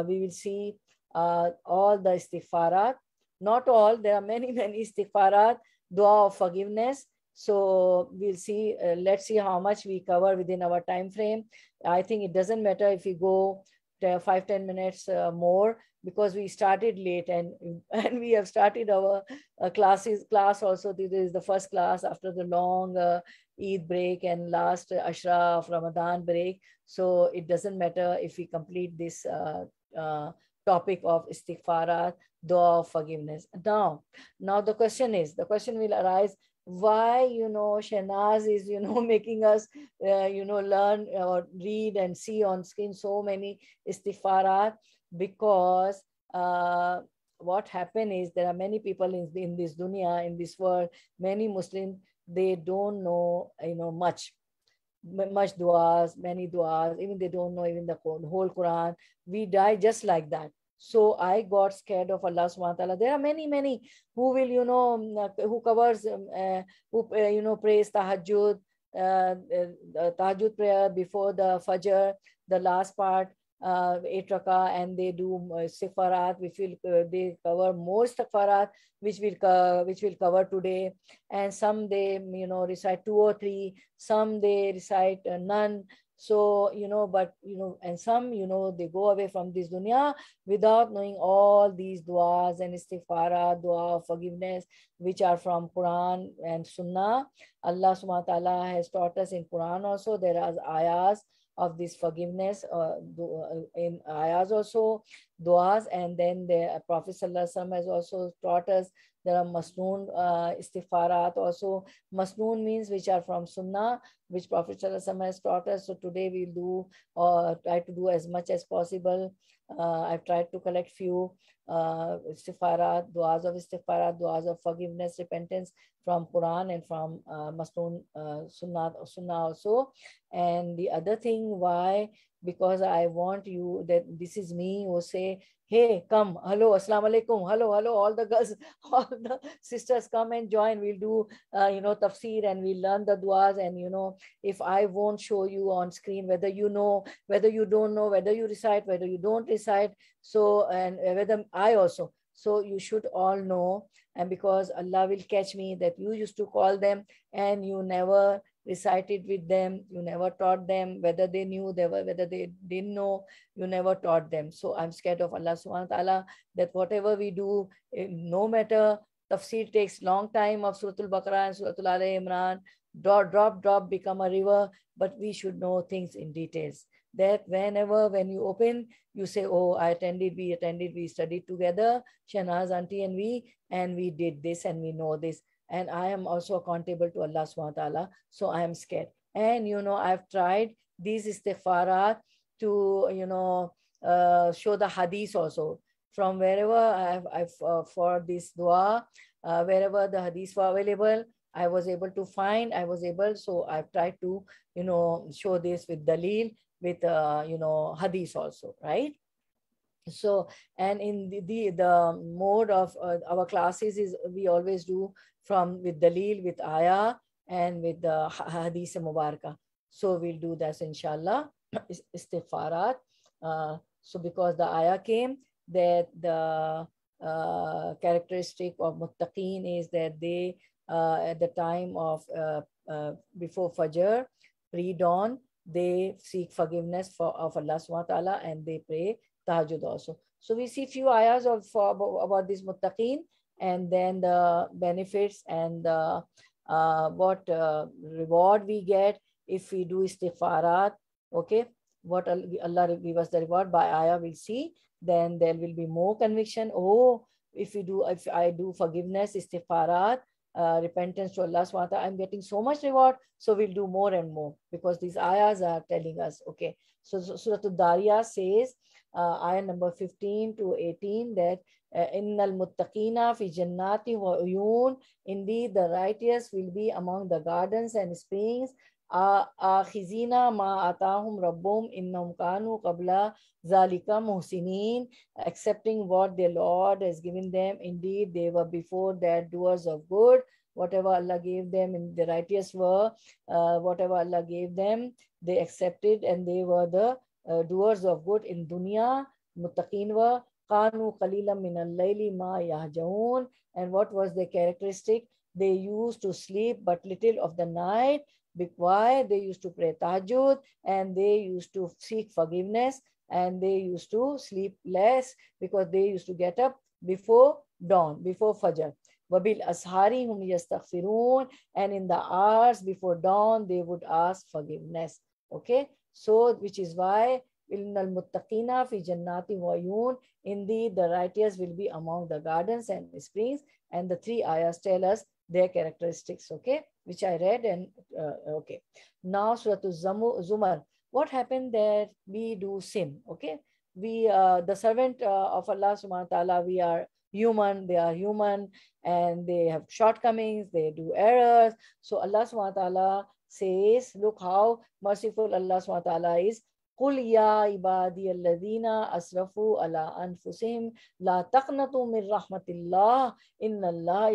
we will see all the istighfarat. Not all, there are many istighfarat, dua of forgiveness. So we'll see, let's see how much we cover within our time frame. I think it doesn't matter if we go 5-10 minutes more, because we started late and we have started our class also. This is the first class after the long Eid break and last Ashra of Ramadan break. So it doesn't matter if we complete this topic of istighfarat, dua of forgiveness. Now the question will arise, why, Shahnaz is, making us, learn or read and see on screen so many istighfarat? Because what happened is, there are many people in this dunya, in this world, many Muslims, they don't know, much du'as, many du'as, even they don't know even the whole Quran. We die just like that. So I got scared of Allah subhanahu wa ta'ala. There are many who will, who covers, who, prays tahajjud, tahajjud prayer before the Fajr, the last part, 8 rakah, and they do istighfarat, which will, they cover more istighfarat, which will cover today. And some they, recite 2 or 3, some they recite none. So, but, and some, they go away from this dunya without knowing all these du'as and istighfara, dua of forgiveness, which are from Quran and Sunnah. Allah subhanahu wa ta'ala has taught us in Quran also. There are ayahs of this forgiveness, in ayahs also, du'as, and then the Prophet sallallahu alaihi wasallam has also taught us. There are masnoon istighfarat also. Masnoon means which are from Sunnah, which Prophet sallallahu alaihi wasallam has taught us. So today we'll do, try to do as much as possible. I've tried to collect few istighfarat, du'as of forgiveness, repentance from Quran and from masnoon Sunnah also. And the other thing, why? Because I want you, that this is me who say, hey, come, hello, assalamu alaikum, hello, all the girls, all the sisters, come and join. We'll do, tafsir, and we'll learn the du'as. And, if I won't show you on screen, whether you know, whether you don't know, whether you recite, whether you don't recite, so, and whether I also, so you should all know. And because Allah will catch me that you used to call them and you never recited with them, you never taught them, whether they knew, whether they didn't know, you never taught them. So I'm scared of Allah subhanahu wa ta'ala, that whatever we do, no matter, tafsir takes long time of Surah Al-Baqarah and Surah AAL-E IMRAN, drop, become a river, but we should know things in details. That when you open, you say, oh, we attended, we studied together, Shahnaz auntie and we did this and we know this. And I am also accountable to Allah subhanahu wa ta'ala. So I am scared. And, I've tried these istighfarat to, show the hadith also. From wherever I've for this dua, wherever the hadiths were available, I was able to find, so I've tried to, show this with dalil, with, hadith also, right? So, and in the mode of our classes is, we always do with dalil, with ayah, and with the hadith mubarakah. So we'll do that inshallah. istighfarat. So because the ayah came that the characteristic of Muttaqeen is that they at the time of before Fajr, pre-dawn, they seek forgiveness of Allah subhanahu wa ta'ala, and they pray tahajjud also. So we see few ayahs about this Muttaqeen, and then the benefits and the what reward we get if we do istighfarat. Okay, what Allah will give us the reward by ayah, we'll see. Then there will be more conviction. Oh, if I do forgiveness, istighfarat, repentance to Allah subhanahu wa ta'ala, I'm getting so much reward, so we'll do more and more, because these ayahs are telling us. Okay, so Surah Al-Dariyat says, ayah number 15 to 18, that innal muttaqina fi jannati wa uyun, indeed the righteous will be among the gardens and springs, akhizina ma atahum rabbum innahum kanu qabla zalika muhsinin, accepting what their Lord has given them, indeed they were before that doers of good. Whatever Allah gave them, in the righteous were, whatever Allah gave them, they accepted, and they were the doers of good in dunya. Muttaqeen were kanu qalilan min al-layli ma yahjaun, and what was their characteristic? They used to sleep but little of the night. Why? They used to pray tahajjud, and they used to seek forgiveness, and they used to sleep less because they used to get up before dawn, before Fajr. Wabil ashari hum yastaghfirun, and in the hours before dawn they would ask forgiveness. Okay, so which is why innal muttaqina fi jannati wa uyun, indeed the righteous will be among the gardens and springs, and the three ayahs tell us their characteristics. Okay, which I read. And okay, now Surah Zumar. What happened that we do sin? Okay, we the servant of Allah subhanahu wa ta'ala, we are human, they are human, and they have shortcomings, they do errors. So Allah subhanahu wa ta'ala says, look how merciful Allah subhanahu wa ta'ala is. قُلْ يَا عِبَادِيَ الَّذِينَ أَسْرَفُوا عَلَىٰ أَنفُسِهِمْ لَا تَقْنَطُوا مِنْ رَحْمَةِ اللَّهِ إِنَّ اللَّهَ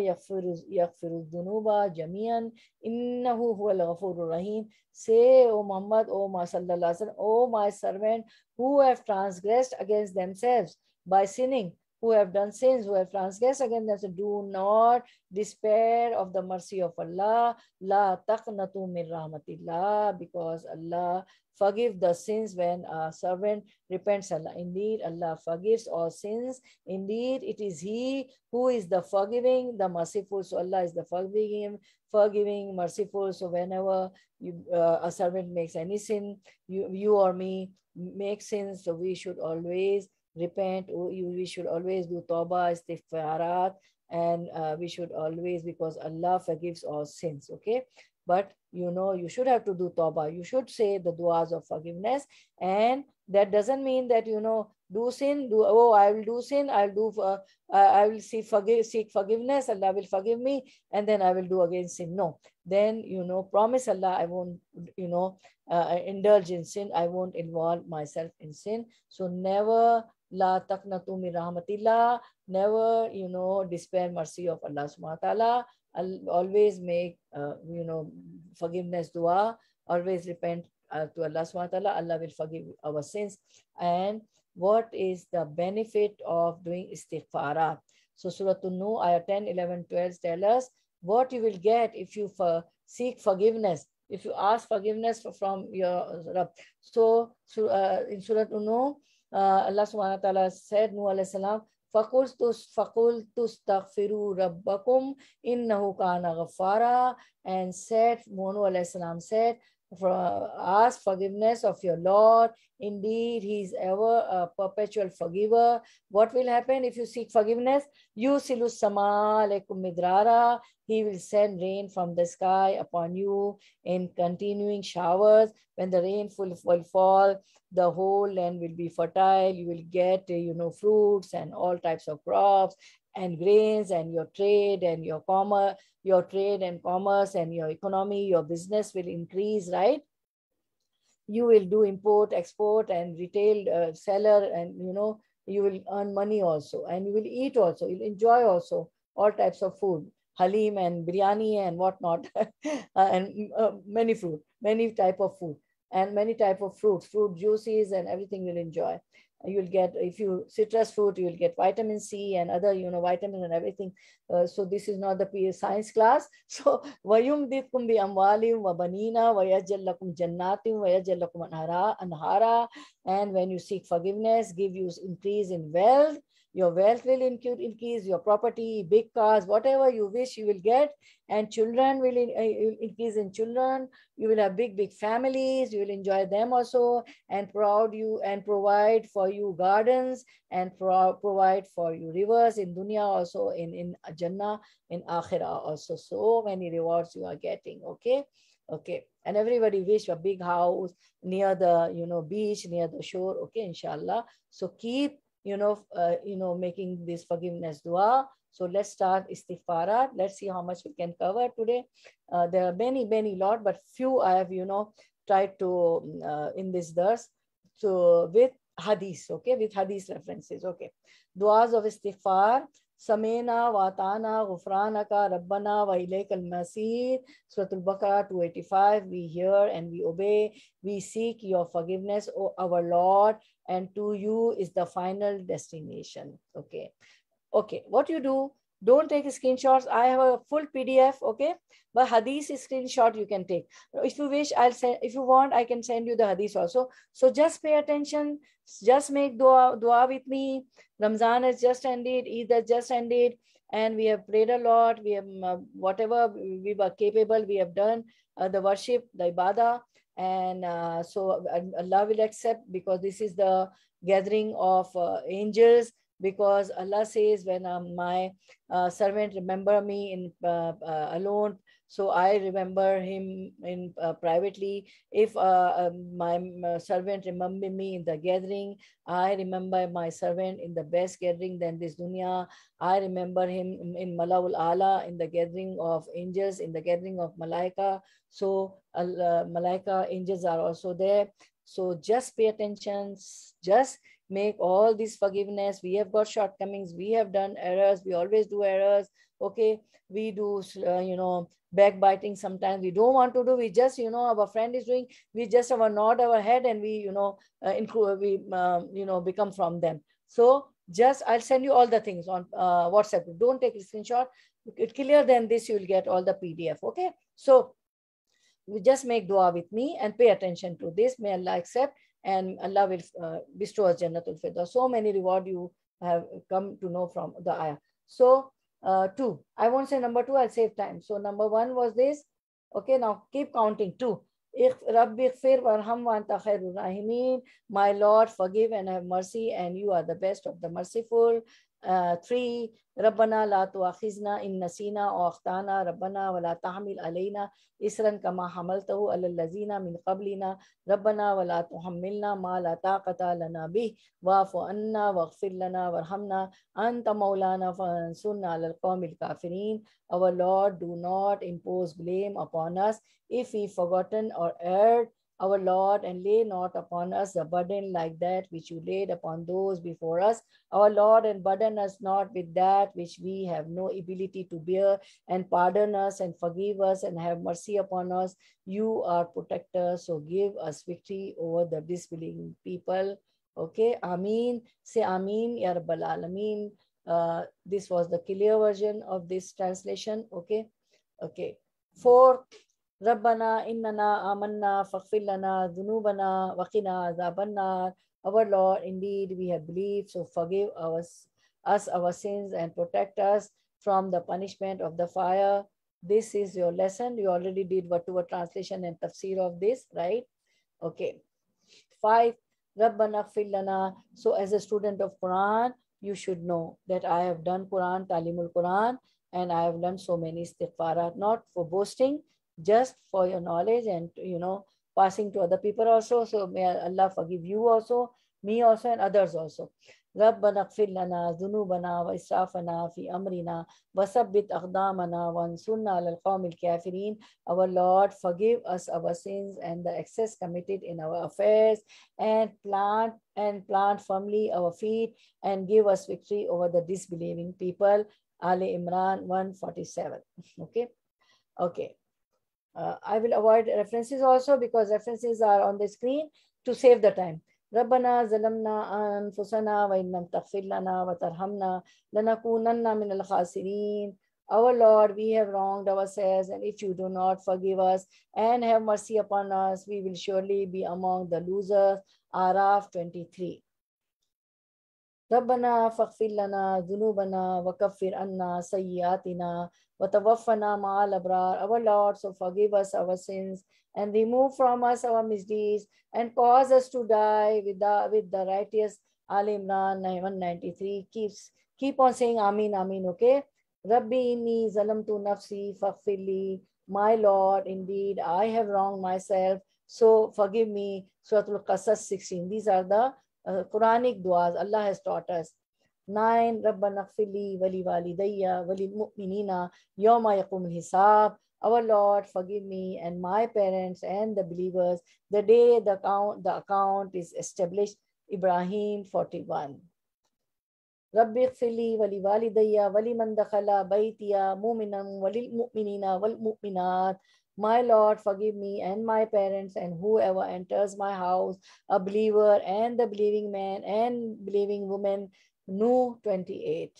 يَغْفِرُ الذُّنُوبَ جَمِيعًا إِنَّهُ هُوَ الْغَفُورُ الرَّحِيمُ. Say, O Muhammad, O Sallallahu, O my servant, who have transgressed against themselves by sinning, who have done sins, who have transgressed against themselves, do not despair of the mercy of Allah. La taqnatu min rahmatillah, because Allah forgive the sins when a servant repents. Allah, indeed, Allah forgives all sins. Indeed, it is He who is the forgiving, the merciful. So Allah is the forgiving, merciful. So whenever a servant makes any sin, you or me make sins, so we should always repent. We should always do tawbah, istighfarat, and we should always, because Allah forgives all sins. Okay, but you should have to do tawbah. You should say the du'as of forgiveness, and that doesn't mean that do sin, I will do sin, I will seek forgiveness, Allah will forgive me, and then I will do again sin. No, then promise Allah, I won't indulge in sin, I won't involve myself in sin. So never la taqnatu min rahmatillah, never despair mercy of Allah subhanahu wa ta'ala. Always make forgiveness dua, always repent to Allah subhanahu wa ta'ala. Allah will forgive our sins. And what is the benefit of doing istighfarat? So Surah An-Nur, ayah 10, 11, 12 tell us what you will get if you seek forgiveness, if you ask forgiveness from your Rabb. So in Surah An-Nur, Allah subhanahu wa ta'ala said, Nuh alayhi salam, فَقُلْتُ اسْتَغْفِرُوا رَبَّكُمْ إِنَّهُ كَانَ غَفَّارًا, and said, Nuh alayhi salam said, ask forgiveness of your Lord, indeed He is ever a perpetual forgiver. What will happen if you seek forgiveness? Yusilu sama alaykum midrara, He will send rain from the sky upon you in continuing showers. When the rain will fall, the whole land will be fertile. You will get fruits and all types of crops and grains, and your trade and your commerce, and your economy, your business will increase, right? You will do import, export, and retail seller, and you will earn money also, and you will eat also, you'll enjoy also all types of food, halim and biryani and whatnot, and many type of food. and many type of fruits, fruit juices and everything you'll enjoy. You'll get, if you citrus fruit, you'll get vitamin C and other, vitamins and everything. So this is not the science class. So وَيُمْدِدْكُمْ بِأَمْوَالٍ وَبَنِينَ وَيَجْعَلْ لَكُمْ جَنَّاتٍ وَيَجْعَلْ لَكُمْ أَنْهَارًا. And when you seek forgiveness, give you increase in wealth. Your wealth will increase, your property, big cars, whatever you wish, you will get. And children will increase in children. You will have big families. You will enjoy them also, and provide for you gardens, and provide for you rivers in dunya also, in Jannah, in Akhirah also. So many rewards you are getting. Okay. And everybody wish a big house near the beach, near the shore. Okay, inshallah. So keep making this forgiveness dua. So let's start istighfarat. Let's see how much we can cover today. There are many lot, but few I have tried to in this verse. So with hadith, okay, with hadith references. Okay, duas of istighfar. Samena wa atana ghufranaka rabbana wa ilaykal masir. Surah Al-Baqarah 285. We hear and we obey. We seek your forgiveness, O our Lord, and to you is the final destination. Okay. What you do? Don't take screenshots. I have a full PDF. Okay, but hadith screenshot you can take. If you wish, I'll send. If you want, I can send you the hadith also. So just pay attention. Just make dua with me. Ramzan has just ended. Eid has just ended, and we have prayed a lot. We have whatever we were capable, we have done the worship, the ibadah, and so Allah will accept, because this is the gathering of angels. Because Allah says, when my servant remember me in alone, so I remember him in privately. If my servant remember me in the gathering, I remember my servant in the best gathering than this dunya. I remember him in Mala'ul A'la, in the gathering of angels, in the gathering of Malaika. So Malaika, angels are also there. So just pay attention. Just make all this forgiveness. We have got shortcomings. We have done errors. We always do errors. Okay, we do backbiting sometimes. We don't want to do. We just our friend is doing. We just nod our head, and we become from them. So just I'll send you all the things on WhatsApp. Don't take a screenshot. Clear than this, you will get all the PDF. Okay, so we just make dua with me and pay attention to this. May Allah accept, and Allah will bestow us Jannatul Firdaus. So many reward you have come to know from the ayah. So 2. I won't say number 2, I'll save time. So number 1 was this. Okay, now keep counting. 2. Rabbi ighfir warham wa anta khairur rahimin. My Lord, forgive and have mercy, and you are the best of the merciful. 3. Rabbana la tu'akhizna in nasina aw akhtana. Rabbana wa la tahmil alayna isran kama hamaltahu alal lazina min qablina. Rabbana wa la tuhammilna ma la taqata lana bih wa'fu anna waghfir lana warhamna anta maulana fansurna alal qawmil kafirin. Our Lord, do not impose blame upon us if we forgotten or erred, our Lord, and lay not upon us a burden like that which you laid upon those before us, our Lord, and burden us not with that which we have no ability to bear, and pardon us and forgive us and have mercy upon us. You are protector, so give us victory over the disbelieving people. Okay, Ameen. Say Ameen, Ya Rabbal Alameen. This was the clear version of this translation. Okay. 4. Rabbana innana amanna faghfir lana dhunubana wa qina adhaban nar. Our Lord, indeed we have believed, so forgive us our sins and protect us from the punishment of the fire. This is your lesson. You already did whatever translation and tafsir of this, right? Okay. 5. Rabbana ighfir lana. So as a student of Quran, you should know that I have done Quran, Talimul Quran, and I have learned so many istighfarat, not for boasting, just for your knowledge and passing to other people also. So may Allah forgive you also, me also, and others also. Rabbana ighfir lana dhunubana wa israfana fi amrina wa sabbit aqdamana wa ansurna alal qawmil kafirin. Our Lord, forgive us our sins and the excess committed in our affairs, and plant firmly our feet, and give us victory over the disbelieving people. Ali Imran 147. Okay. I will avoid references also because references are on the screen to save the time. ربنا ظلمنا أنفسنا وإن لم تغفر لنا وترحمنا لنكونن من الخاسرين. Our Lord, we have wronged ourselves, and if you do not forgive us and have mercy upon us, we will surely be among the losers. Araf 23. ربنا فاغفر لنا ذنوبنا وكفر عنا سيئاتنا وتوفنا مع الأبرار. Our Lord, so forgive us our sins and remove from us our misdeeds and cause us to die with the righteous. Al-Imran 193. Keep on saying Amin, Amin, okay? Rabbi inni zalamtu nafsi faghfirli. My Lord, indeed, I have wronged myself, so forgive me. Surah Al-Qasas 16. These are the Quranic du'as Allah has taught us. 9. Rabbana ighfirli wali walidayya walil mu'minina yawma yaqumul hisab. Our Lord, forgive me and my parents and the believers the day the account is established. Ibrahim 41. Rabbi ighfirli wali walidayya wali man dakhala baytiya mu'minan walil mu'minina wal mu'minat. My Lord, forgive me and my parents and whoever enters my house, a believer and the believing man and believing woman. Nuh 28.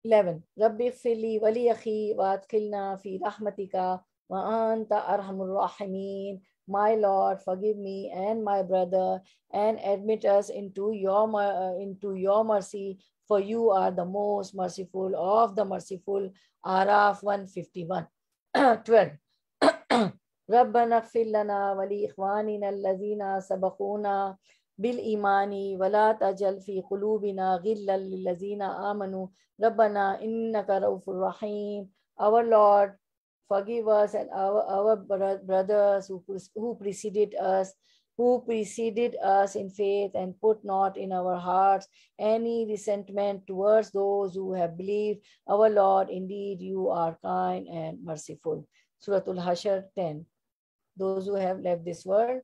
11. Rabbi ighfirli wali akhi wa adkhilna fi rahmatika wa anta arhamur rahimin. My Lord, forgive me and my brother and admit us into your mercy, for you are the most merciful of the merciful. Araf 151. 12. Rabbana ighfir lana wa li ikhwanina alladhina sabaquna bil imani wa la tajal fi qulubina ghillan lil ladzina amanu rabbana innaka raufur rahim. Our Lord, forgive us and our brothers who preceded us in faith, and put not in our hearts any resentment towards those who have believed. Our Lord, indeed you are kind and merciful. Surah Al-Hashr 10. Those who have left this world.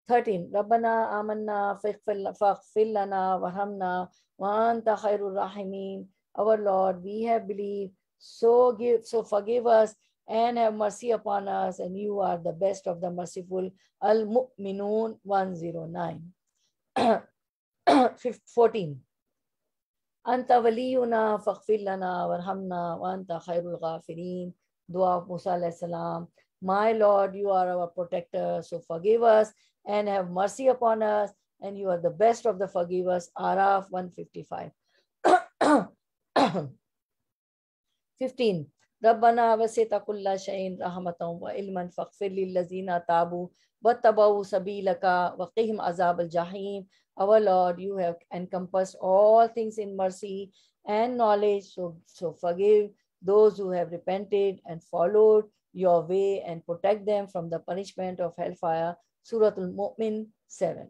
13. Rabbana amanna faghfir lana warhamna wa anta khairur rahimin. Our Lord, we have believed, so forgive us and have mercy upon us, and you are the best of the merciful. Al-Mu'minun 109. 14. Anta waliyuna faghfir lana warhamna wa anta khairul ghafirin. Dua of Musa alayhi salam. My Lord, you are our protector, so forgive us and have mercy upon us, and you are the best of the forgivers. Araf 155. 15. Rabbana wasita kulla shay'in rahmatan wa ilman faghfir lil ladzina tabu wattabau sabilaka wa qihim azab al jahim. Our Lord, you have encompassed all things in mercy and knowledge, so forgive those who have repented and followed your way and protect them from the punishment of hellfire. Surah Al-Mu'min 7.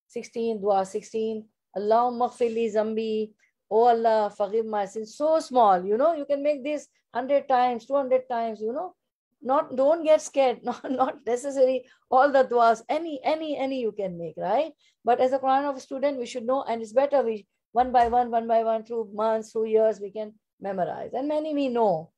16. Dua 16. Allahumma ighfir li zambi. Oh Allah, forgive my sins. So small, you can make this 100 times, 200 times, don't get scared. Not necessary all the duas, any you can make, right? But as a Quran student, we should know, and it's better we one by one through months, through years, we can memorize, and many we know.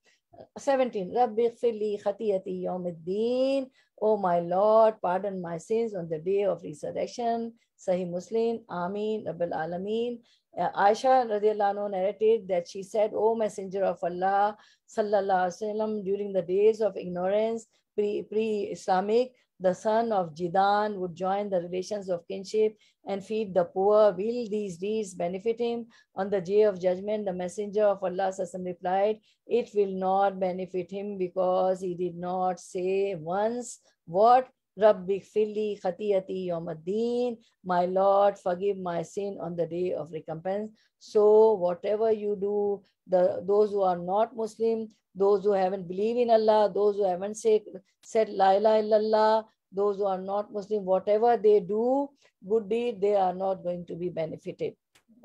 17. Rabbi ighfir li khatiyati yawmiddin. Oh my Lord, pardon my sins on the day of resurrection. Sahih Muslim. Ameen Rabbil Alameen. Aisha radiallahu anha narrated that she said, O Messenger of Allah sallallahu alaihi wasallam, during the days of ignorance, pre-Islamic, the son of Jidan would join the relations of kinship and feed the poor. Will these deeds benefit him? On the day of judgment, the Messenger of Allah sallallahu alaihi wasallam replied, it will not benefit him, because he did not say once what? Rabbi ighfirli khatiyati yawmiddin. My Lord, forgive my sin on the day of recompense. So whatever you do, those who are not Muslim, those who haven't believed in Allah, those who haven't said la ilaha illallah, those who are not Muslim, whatever they do, good deed, they are not going to be benefited.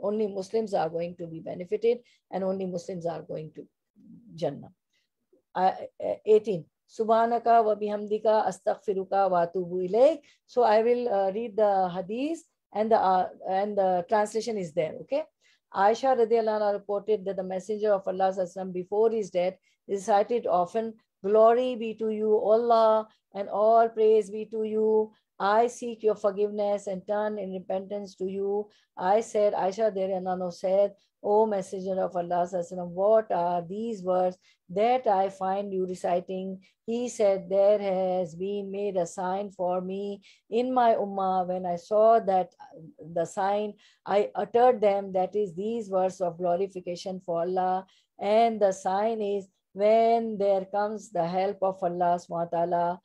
Only Muslims are going to be benefited, and only Muslims are going to Jannah. 18. Subhanaka wa bihamdika astaghfiruka wa atubu ilayk. So I will read the hadith, and the translation is there. Okay. Aisha radiallahu anha reported that the Messenger of Allah sallallahu before his death recited often, "Glory be to you, Allah, and all praise be to you. I seek your forgiveness and turn in repentance to you." I said, Aisha radiallahu anha said, "O Messenger of Allah sallallahu what are these words that I find you reciting?" He said, "There has been made a sign for me in my ummah. When I saw that the sign, I uttered them, that is these words of glorification for Allah. And the sign is, when there comes the help of Allah subhanahu wa ta'ala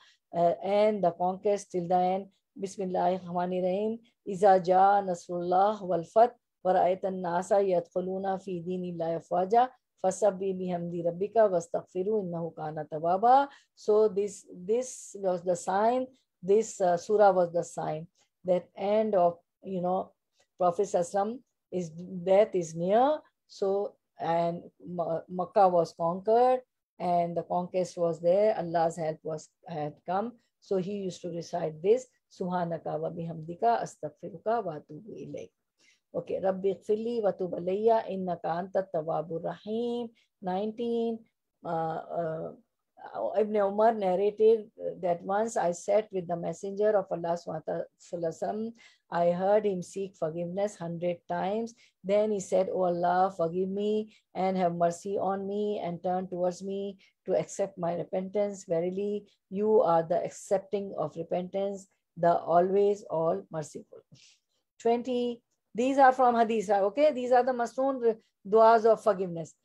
and the conquest till the end. Bismillahirrahmanirrahim. Iza ja nasrullah wal fath wa ra'aytan nasa yadkhuluna fi dinillahi afwaja fasabbi bihamdi rabbika wastaghfiru innahu kana tawwaba." So this was the sign. This surah was the sign that end of Prophet Sallam, his death is near. So, and Makkah was conquered and the conquest was there. Allah's help had come. So he used to recite this, Subhanaka wa bihamdika astaghfiruka wa atubu ilayk. Okay, Rabbi ighfirli wa tub alayya innaka antat tawwabur rahim. 19. Ibn Umar narrated that once I sat with the Messenger of Allah sallallahu I heard him seek forgiveness 100 times. Then he said, "O Allah, forgive me and have mercy on me and turn towards me to accept my repentance. Verily, you are the accepting of repentance, the always all merciful." 20. These are from Hadith. Okay, these are the Masnoon du'as of forgiveness.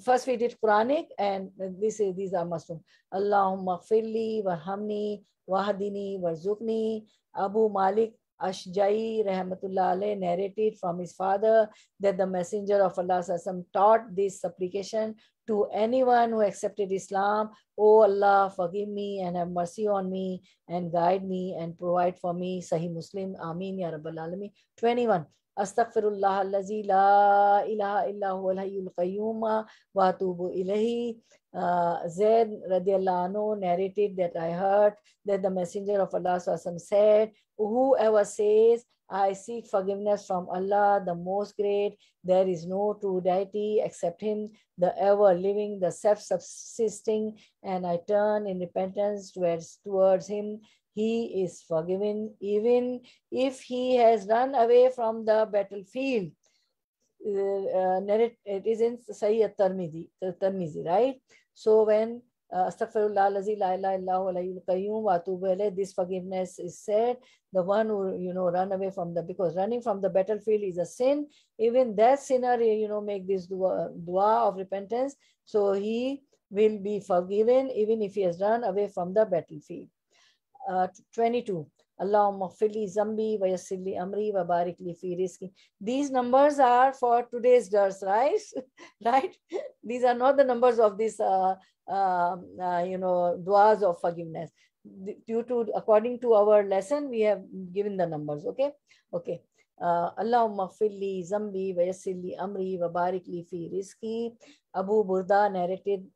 First we did Quranic and these are Masnoon. Allahumma ighfirli warhamni wahdini warzuqni. Abu Malik Ashja'i rahmatullah alayh narrated from his father that the Messenger of Allah taught this supplication to anyone who accepted Islam. "O Allah, forgive me and have mercy on me and guide me and provide for me." Sahih Muslim. Ameen ya Rabbal Alameen. 21. Astaghfirullah allazi la ilaha illa huwa al-hayyul qayyum wa atubu ilayhi. Zaid radiallahu anhu narrated that I heard that the Messenger of Allah said, "Whoever says, I seek forgiveness from Allah, the most great, there is no true deity except him, the ever-living, the self-subsisting, and I turn in repentance towards him, he is forgiven, even if he has run away from the battlefield." It is in Sahih at-Tirmidhi, right? So when Astaghfirullah allazi la ilaha illa huwa al-hayyul qayyum wa atubu ilayh, this forgiveness is said, the one who run away from because running from the battlefield is a sin. Even that sinner make this dua of repentance, so he will be forgiven even if he has run away from the battlefield. 22. Allahumma ighfirli zambi wa yassirli amri wa barik li fi rizqi. These numbers are for today's dars, right? Right? These are not the numbers of this duas of forgiveness. According to our lesson, we have given the numbers. Okay. Allahumma ighfirli zambi wa yassirli amri wa barik li fi rizqi. Abu Burda narrated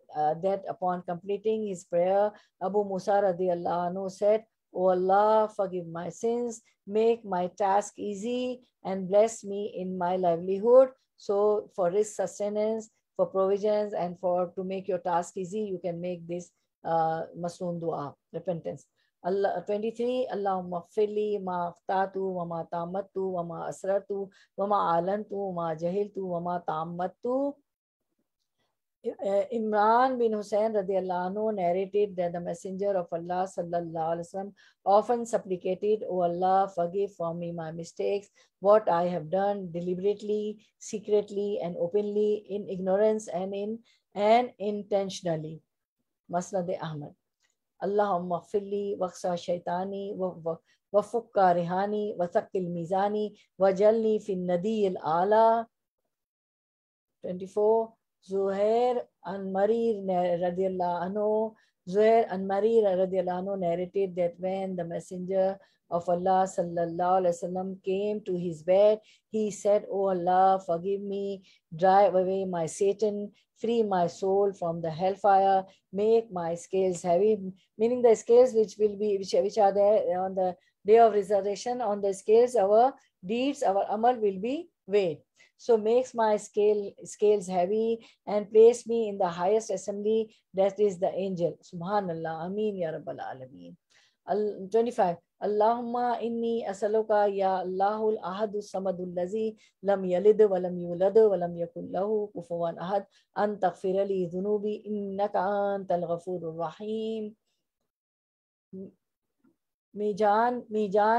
that upon completing his prayer, Abu Musa radiallahu anhu said, "O Allah, forgive my sins, make my task easy, and bless me in my livelihood." So for risk sustenance, for provisions, and to make your task easy, you can make this Masnoon dua, repentance. 23. Allahumma ighfirli ma aftatu wa ma ta'ammatu wa ma asrartu wa ma alantu wa ma jahiltu wa ma ta'ammattu. Imran bin Hussein radiallahu anhu narrated that the Messenger of Allah sallallahu alaihi wasallam often supplicated, "O Allah, forgive for me my mistakes, what I have done deliberately, secretly, and openly, in ignorance and intentionally." Musnad Ahmad. Allahumma ighfirli waqsa shaytani wa fukka rihani wa thaqqil mizani wa jalni fin nadiyil ala. 24. Zuhair an-Marir radiallahu anhu narrated that when the Messenger of Allah sallallahu alaihi wasallam came to his bed, he said, "O Allah, forgive me, drive away my Satan, free my soul from the hellfire, make my scales heavy," meaning the scales which are there on the Day of resurrection, on the scales, our deeds, our amal will be weighed. So makes my scales heavy and place me in the highest assembly, that is the angel. Subhanallah. Ameen ya Rabbal Alameen. 25. Allahumma inni asaluka ya Allahul ahadus samadul lazi lam yalid wa lam yulad wa lam yakul lahu kufuwan ahad an taghfira li dhunubi innaka antal ghafurur rahim. Mijan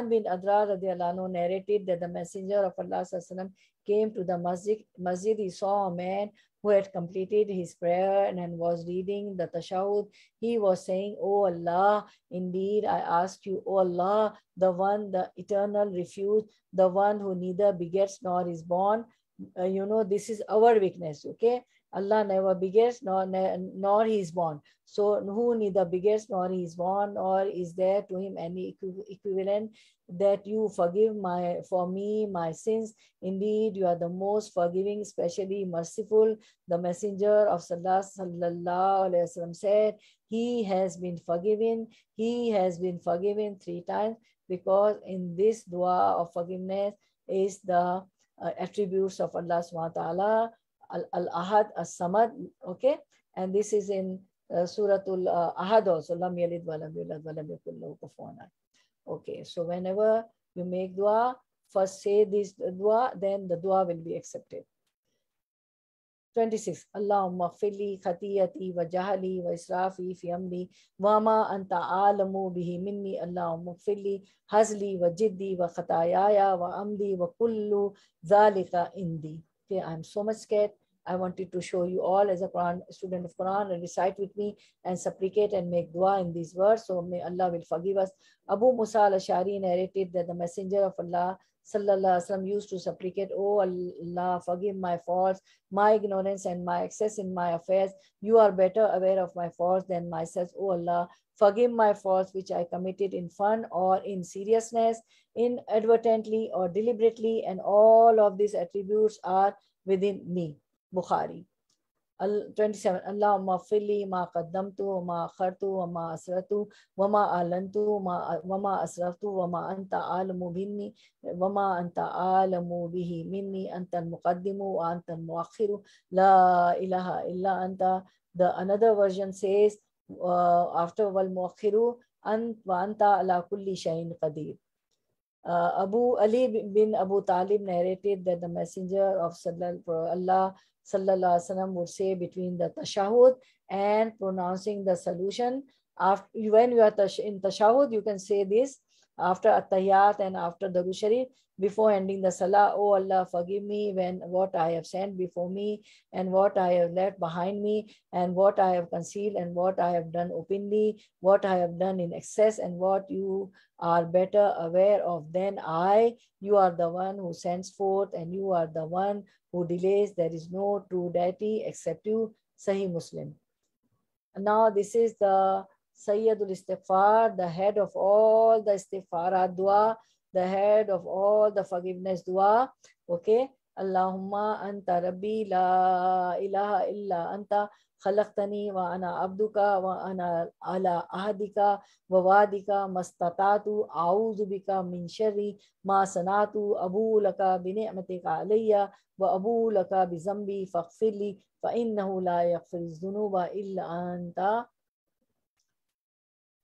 bin Adrar radiallahu anhu narrated that the Messenger of Allah sallallahu came to the masjid. He saw a man who had completed his prayer and was reading the tashahud. He was saying, "O Allah, indeed I ask you, O Allah, the one, the eternal refuge, the one who neither begets nor is born." This is our weakness, okay? Allah never begets nor he is born. So who neither begets nor he is born, or is there to him any equivalent, that you forgive for me my sins. Indeed, you are the most forgiving, especially merciful. The Messenger of Sallallahu Alaihi Wasallam said, he has been forgiven 3 times, because in this dua of forgiveness is the attributes of Allah subhanahu wa ta'ala, Al-Ahad, As-Samad, okay? And this is in Surah Al-Ahad also, Lam Yalid wa lam yulad wa lam yakul lahu kufuwan ahad. Okay, so whenever you make dua, first say this dua, then the dua will be accepted. 26. Allahumma ghfirli khatiyati wa jahali wa israfi fi amri wa ma anta alamu bihi minni. Allahumma ghfirli hazli wa jiddi wa khatayaya wa amdi wa kullu dhalika indi. Okay, I'm so much scared. I wanted to show you all as a student of Quran, and recite with me and supplicate and make dua in these words. So may Allah will forgive us. Abu Musa al-Ash'ari narrated that the Messenger of Allah Sallallahu Alaihi Wasallam used to supplicate, "Oh Allah, forgive my faults, my ignorance and my excess in my affairs. You are better aware of my faults than myself. Oh Allah, forgive my faults which I committed in fun or in seriousness, inadvertently or deliberately, and all of these attributes are within me." Bukhari. 27. Allahumma ghfirli ma qaddamtu wa ma akhartu wa ma asratu wa ma alantu wa ma asraftu wa ma anta alamu minni wa ma anta alamu bihi minni anta al-muqaddimu wa anta al-muakhiru la ilaha illa anta. The another version says after wal muakhiru wa anta ala kulli shay'in qadir. Abu Ali bin Abu Talib narrated that the Messenger of Allah Sallallahu Alaihi Wasallam would say between the tashahud and pronouncing the solution. When you are in tashahud, you can say this after at-tahiyyat and after the Durood Sharif, before ending the salah. "Oh Allah, forgive me what I have sent before me and what I have left behind me, and what I have concealed and what I have done openly, what I have done in excess and what you are better aware of than I. You are the one who sends forth and you are the one who delays. There is no true deity except you." Sahih Muslim. Now this is the Sayyidul Istighfar, the head of all the Istighfarat dua, the head of all the forgiveness dua. Okay. Allahumma anta rabbi la ilaha illa anta khalaqtani wa ana abduka wa ana ala ahadika wa wadika mastatatu a'udhu bika min sharri ma sanatu abu laka bi ni'matika alayya wa abu laka bi zambi faghfirli fa innahu la yaghfiru dhunuba illa anta.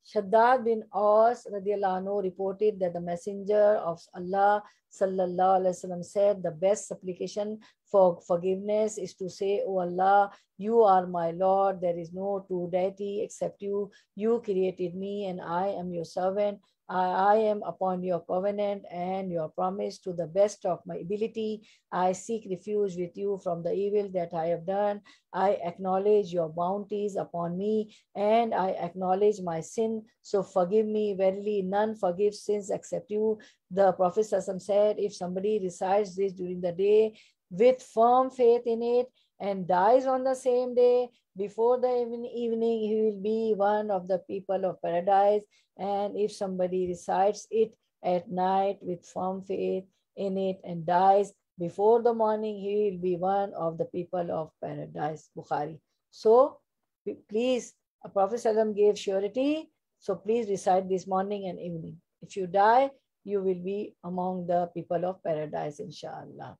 Shaddad bin Aus radiallahu anhu reported that the Messenger of Allah Sallallahu Alaihi Wasallam said, "The best supplication for forgiveness is to say, O Allah, you are my Lord. There is no true deity except you. You created me and I am your servant. I am upon your covenant and your promise to the best of my ability. I seek refuge with you from the evil that I have done. I acknowledge your bounties upon me and I acknowledge my sin. So forgive me. Verily, none forgives sins except you." The Prophet ﷺ said, if somebody recites this during the day with firm faith in it and dies on the same day, before the evening, he will be one of the people of paradise. And if somebody recites it at night with firm faith in it and dies before the morning, he will be one of the people of paradise. Bukhari. So please, Prophet ﷺ gave surety. So please recite this morning and evening. If you die, you will be among the people of paradise, inshallah.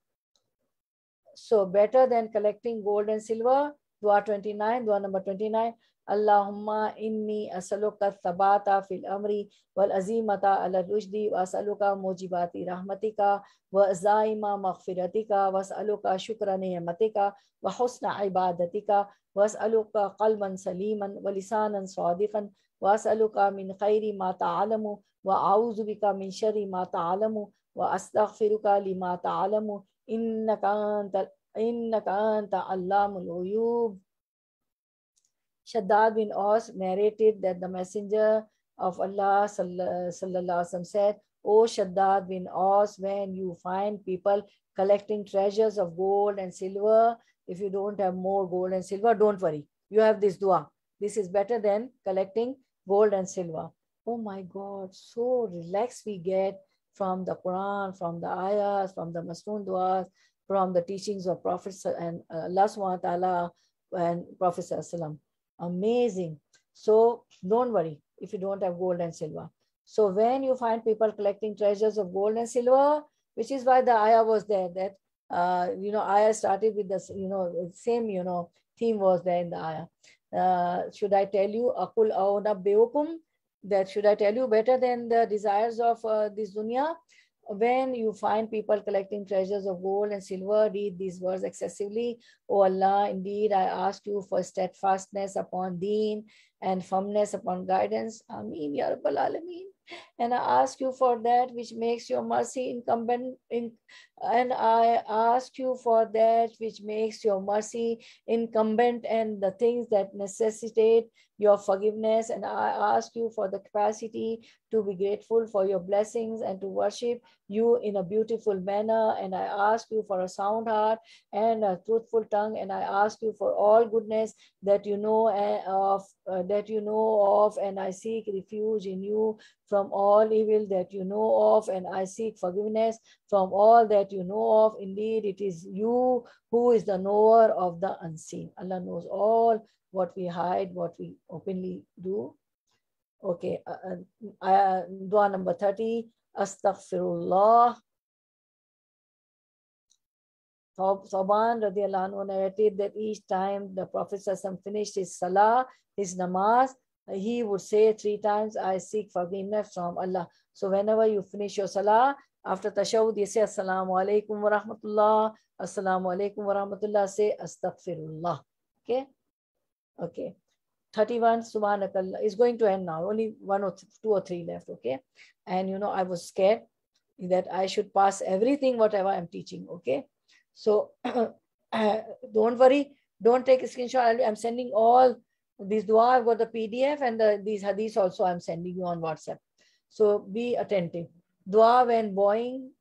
So better than collecting gold and silver. Dua 29, dua number 29. Allahumma inni as'aluka thabata fil amri wal azimata ala rushdi wa as'aluka mujibati rahmatika wa zaima maghfiratika wa as'aluka shukra ni'matika wa husna ibadatika wa as'aluka qalban saliman wa lisanan sadiqan wa as'aluka min khairi ma ta'alamu wa a'udhu bika min sharri ma ta'alamu wa astaghfiruka lima ta'alamu innaka anta allamul ghuyub. Shaddad bin Aus narrated that the Messenger of Allah sallallahu alaihi wasallam said, "O Shaddad bin Aus, when you find people collecting treasures of gold and silver, if you don't have more gold and silver, don't worry. You have this dua. This is better than collecting gold and silver." Oh my God, so relaxed we get from the Quran, from the ayahs, from the Masnoon duas, from the teachings of Prophet and Allah subhanahu wa ta'ala and Prophet sallallahu alaihi wasallam. Amazing. So don't worry if you don't have gold and silver. So when you find people collecting treasures of gold and silver, which is why the ayah was there, that ayah started with the same theme was there in the ayah. Should I tell you akul aunabbiukum, that should I tell you better than the desires of this dunya? When you find people collecting treasures of gold and silver, read these words excessively. O Allah, indeed I ask you for steadfastness upon deen and firmness upon guidance. Ameen Ya Rabbal Alameen. And I ask you for that which makes your mercy incumbent and I ask you for that which makes your mercy incumbent and the things that necessitate your forgiveness. And I ask you for the capacity to be grateful for your blessings and to worship you in a beautiful manner. And I ask you for a sound heart and a truthful tongue. And I ask you for all goodness that you know of, and I seek refuge in you from all evil that you know of, and I seek forgiveness from all that you know of. Indeed, it is you who is the knower of the unseen. Allah knows all what we hide, what we openly do. Okay, dua number 30. Astaghfirullah. Thawban radiallahu anhu narrated that each time the Prophet finished his salah, his namaz, he would say 3 times, I seek forgiveness from Allah. So whenever you finish your salah, after tashahud, you say Assalamu alaikum wa rahmatullah, Assalamu alaikum wa rahmatullah, say Astaghfirullah. Okay? Okay. 31, Subhanakallah, is going to end now. Only 1 or 2 or 3 left. Okay? And I was scared that I should pass everything, whatever I'm teaching. Okay? So don't worry. Don't take a screenshot. I'm sending all these dua. I've got the PDF and these hadiths also I'm sending you on WhatsApp. So be attentive. Dua when bowing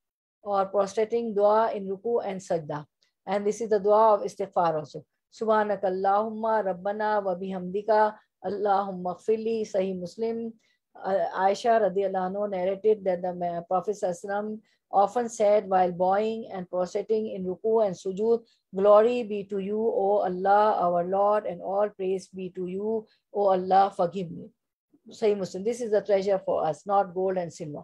or prostrating, dua in ruku and sajda. And this is the dua of istighfar also. Subhanakallahumma rabbana wa bihamdika Allahumma gfirli. Sahih Muslim. Aisha radiallahu anha narrated that the Prophet ﷺ often said while bowing and prostrating in ruku and sujood, glory be to you, O Allah, our Lord, and all praise be to you, O Allah, forgive me. Sahih Muslim. This is the treasure for us, not gold and silver.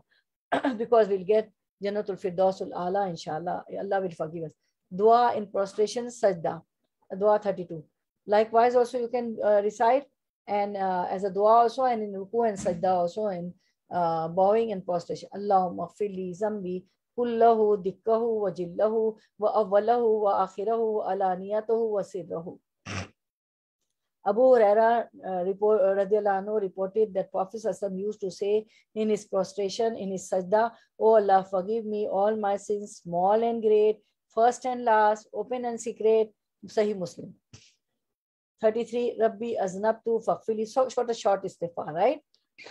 Because we'll get Jannatul Firdausul A'la, inshallah. Allah will forgive us. Dua in prostration, sajda. Dua 32. Likewise, also you can recite and as a dua also, and in ruku and sajda also, and bowing and prostration. Allahumma gfirli zambi kullahu dikkahu wa jillahu wa awwalahu wa akhirahu wa alaniyatahu wa sirrahu. Abu Huraira radiallahu anhu reported that Prophet ﷺ used to say in his prostration, in his sajda, O Allah, forgive me all my sins, small and great, first and last, open and secret. Sahih Muslim. 33. Rabbi aznabtu faghfirli. So short istighfar, right?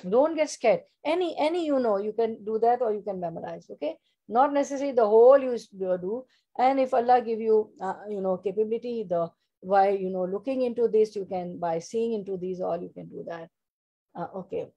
Don't get scared. Any you can do that or you can memorize. Okay, not necessarily the whole you do. And if Allah give you capability, by looking into this, you can, by seeing into these, all you can do that. Okay.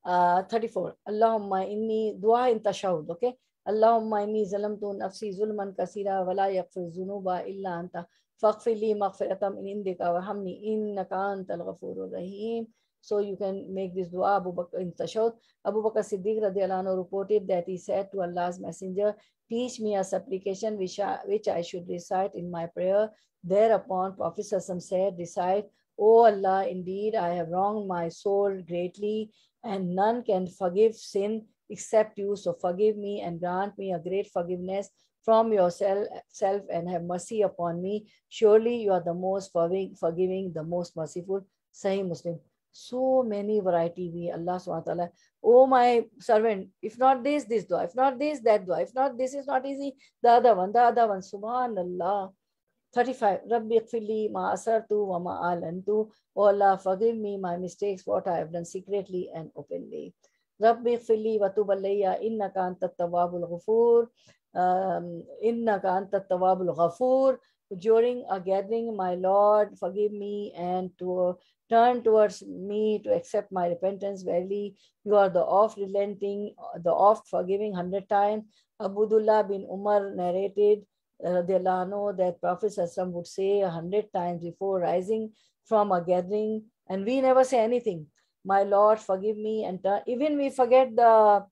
34. Allahumma inni dua in tashahud. Okay. Allahumma inni zalamtu nafsi zulman kasira wa la yaghfiru dhunuba illa anta faghfir li maghfiratan min indika warhamni innaka antal ghafurur rahim. So you can make this dua. Abu Bakr in Tashahhud. Abu Bakr Siddiq radiallahu anhu reported that he said to Allah's Messenger, teach me a supplication which I should recite in my prayer. Thereupon Prophet said, recite, O Allah, indeed I have wronged my soul greatly, and none can forgive sin except you. So forgive me and grant me a great forgiveness from yourself and have mercy upon me. Surely you are the most forgiving, the most merciful. Sahih Muslim. So many variety we Allah subhanahu wa ta'ala. Oh my servant, if not this, this dua. If not this, that dua. If not this is not easy, the other one. Subhanallah. 35. Rabbi ighfirli ma asartu wa ma alantu. Oh Allah, forgive me my mistakes, what I have done secretly and openly. Rabbi ighfirli wa tub alayya innaka antat tawwabul ghafur. Innaka antat tawwabul ghafur. During a gathering, my Lord, forgive me and to turn towards me to accept my repentance. Verily, you are the oft-relenting, the oft-forgiving 100 times. Abdullah bin Umar narrated that Prophet ﷺ would say 100 times before rising from a gathering, and we never say anything. My Lord, forgive me, and even we forget the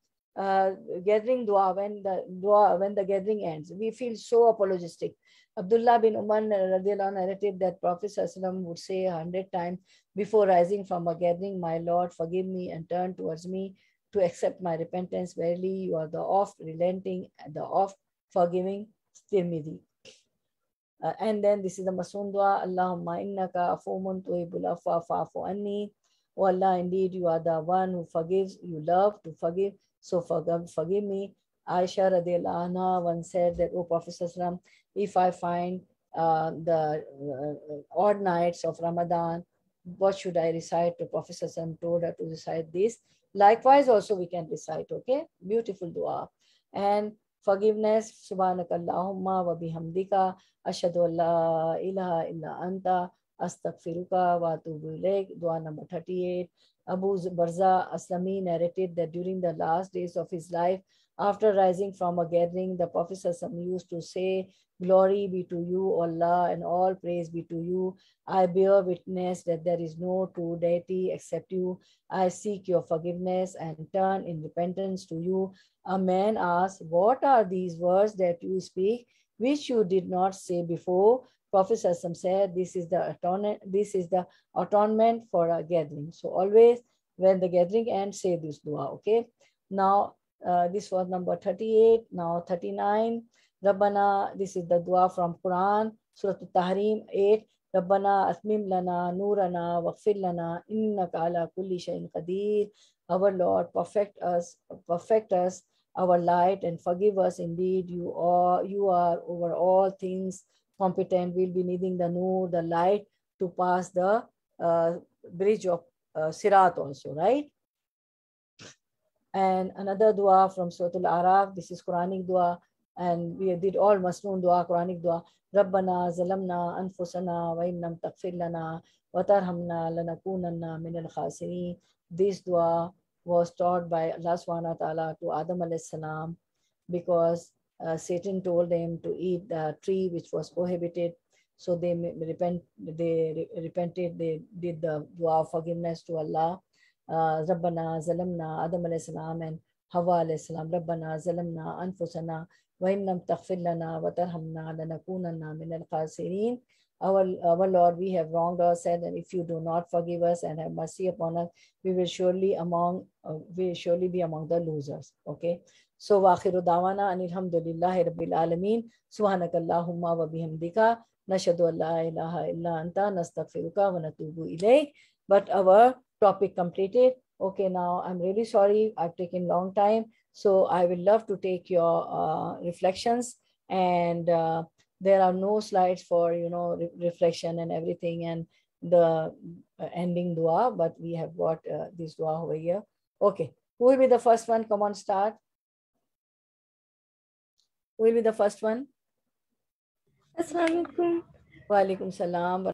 gathering dua when the gathering ends. We feel so apologetic. Abdullah bin Umar narrated that Prophet ﷺ would say 100 times before rising from a gathering, my Lord, forgive me and turn towards me to accept my repentance. Verily, you are the oft-relenting and the oft-forgiving. Tirmidhi. And then this is the Masoon dua. Allahumma innaka afumun tuhibbul afwa fa'fu anni. Oh Allah, indeed you are the one who forgives, you love to forgive, so forgive me. Aisha radiallahu anha once said that, O Prophet ﷺ, if I find the odd nights of Ramadan, what should I recite? The Prophet ﷺ told her to recite this. Likewise also we can recite, okay? Beautiful dua. And forgiveness, subhanakallahumma wa bihamdika ashhadu an la ilaha illa anta astaghfiruka wa atubu ilayk. Dua number 38. Abu Barza Aslami narrated that during the last days of his life, after rising from a gathering, the Prophet used to say, glory be to you, Allah, and all praise be to you. I bear witness that there is no true deity except you. I seek your forgiveness and turn in repentance to you. A man asked, what are these words that you speak, which you did not say before? Prophet said, this is the atonement for a gathering. So always when the gathering ends, say this dua, okay? Now, this was number 38. Now 39. Rabbana, this is the dua from Quran, Surah Al-Tahrim 8. Rabbana atmim lana nurana waghfir lana innaka ala kulli shay'in qadir. Our Lord, perfect us our light and forgive us. Indeed, you are over all things competent. We'll be needing the nur, the light, to pass the bridge of Sirat also, right? And another dua from Surah Al-Araf. This is Quranic dua, and we did all Masnoon dua, Quranic dua. Rabbana zalamna anfusana wa in lam taghfir lana wa tarhamna lanakunanna min al-khasirin. This dua was taught by Allah subhanahu wa ta'ala to Adam alayhi salam, because Satan told them to eat the tree which was prohibited. So they repented, they did the dua of forgiveness to Allah. Rabbana zalamna, Adam alayhi salam and Hawa alayhi salam, Rabbana zalamna anfusana wa in lam taghfir lana wa tarhamna lanakunanna min al-khasirin. Our Lord, we have wronged ourselves, and if you do not forgive us and have mercy upon us, we will surely be among the losers. Okay. So wakhiru dawana anilhamdulillahi rabbil alameen. Subhanakallahumma wa bihamdika nashhadu an la ilaha illa anta nastaghfiruka wa natubu ilayk. But our topic completed. Okay, now I'm really sorry I've taken long time. So I will love to take your reflections, and there are no slides for, reflection and everything and the ending dua, but we have got this dua over here. Okay, who will be the first one? Come on, start. Who will be the first one? Assalamu alaikum. Wa alaikum salam.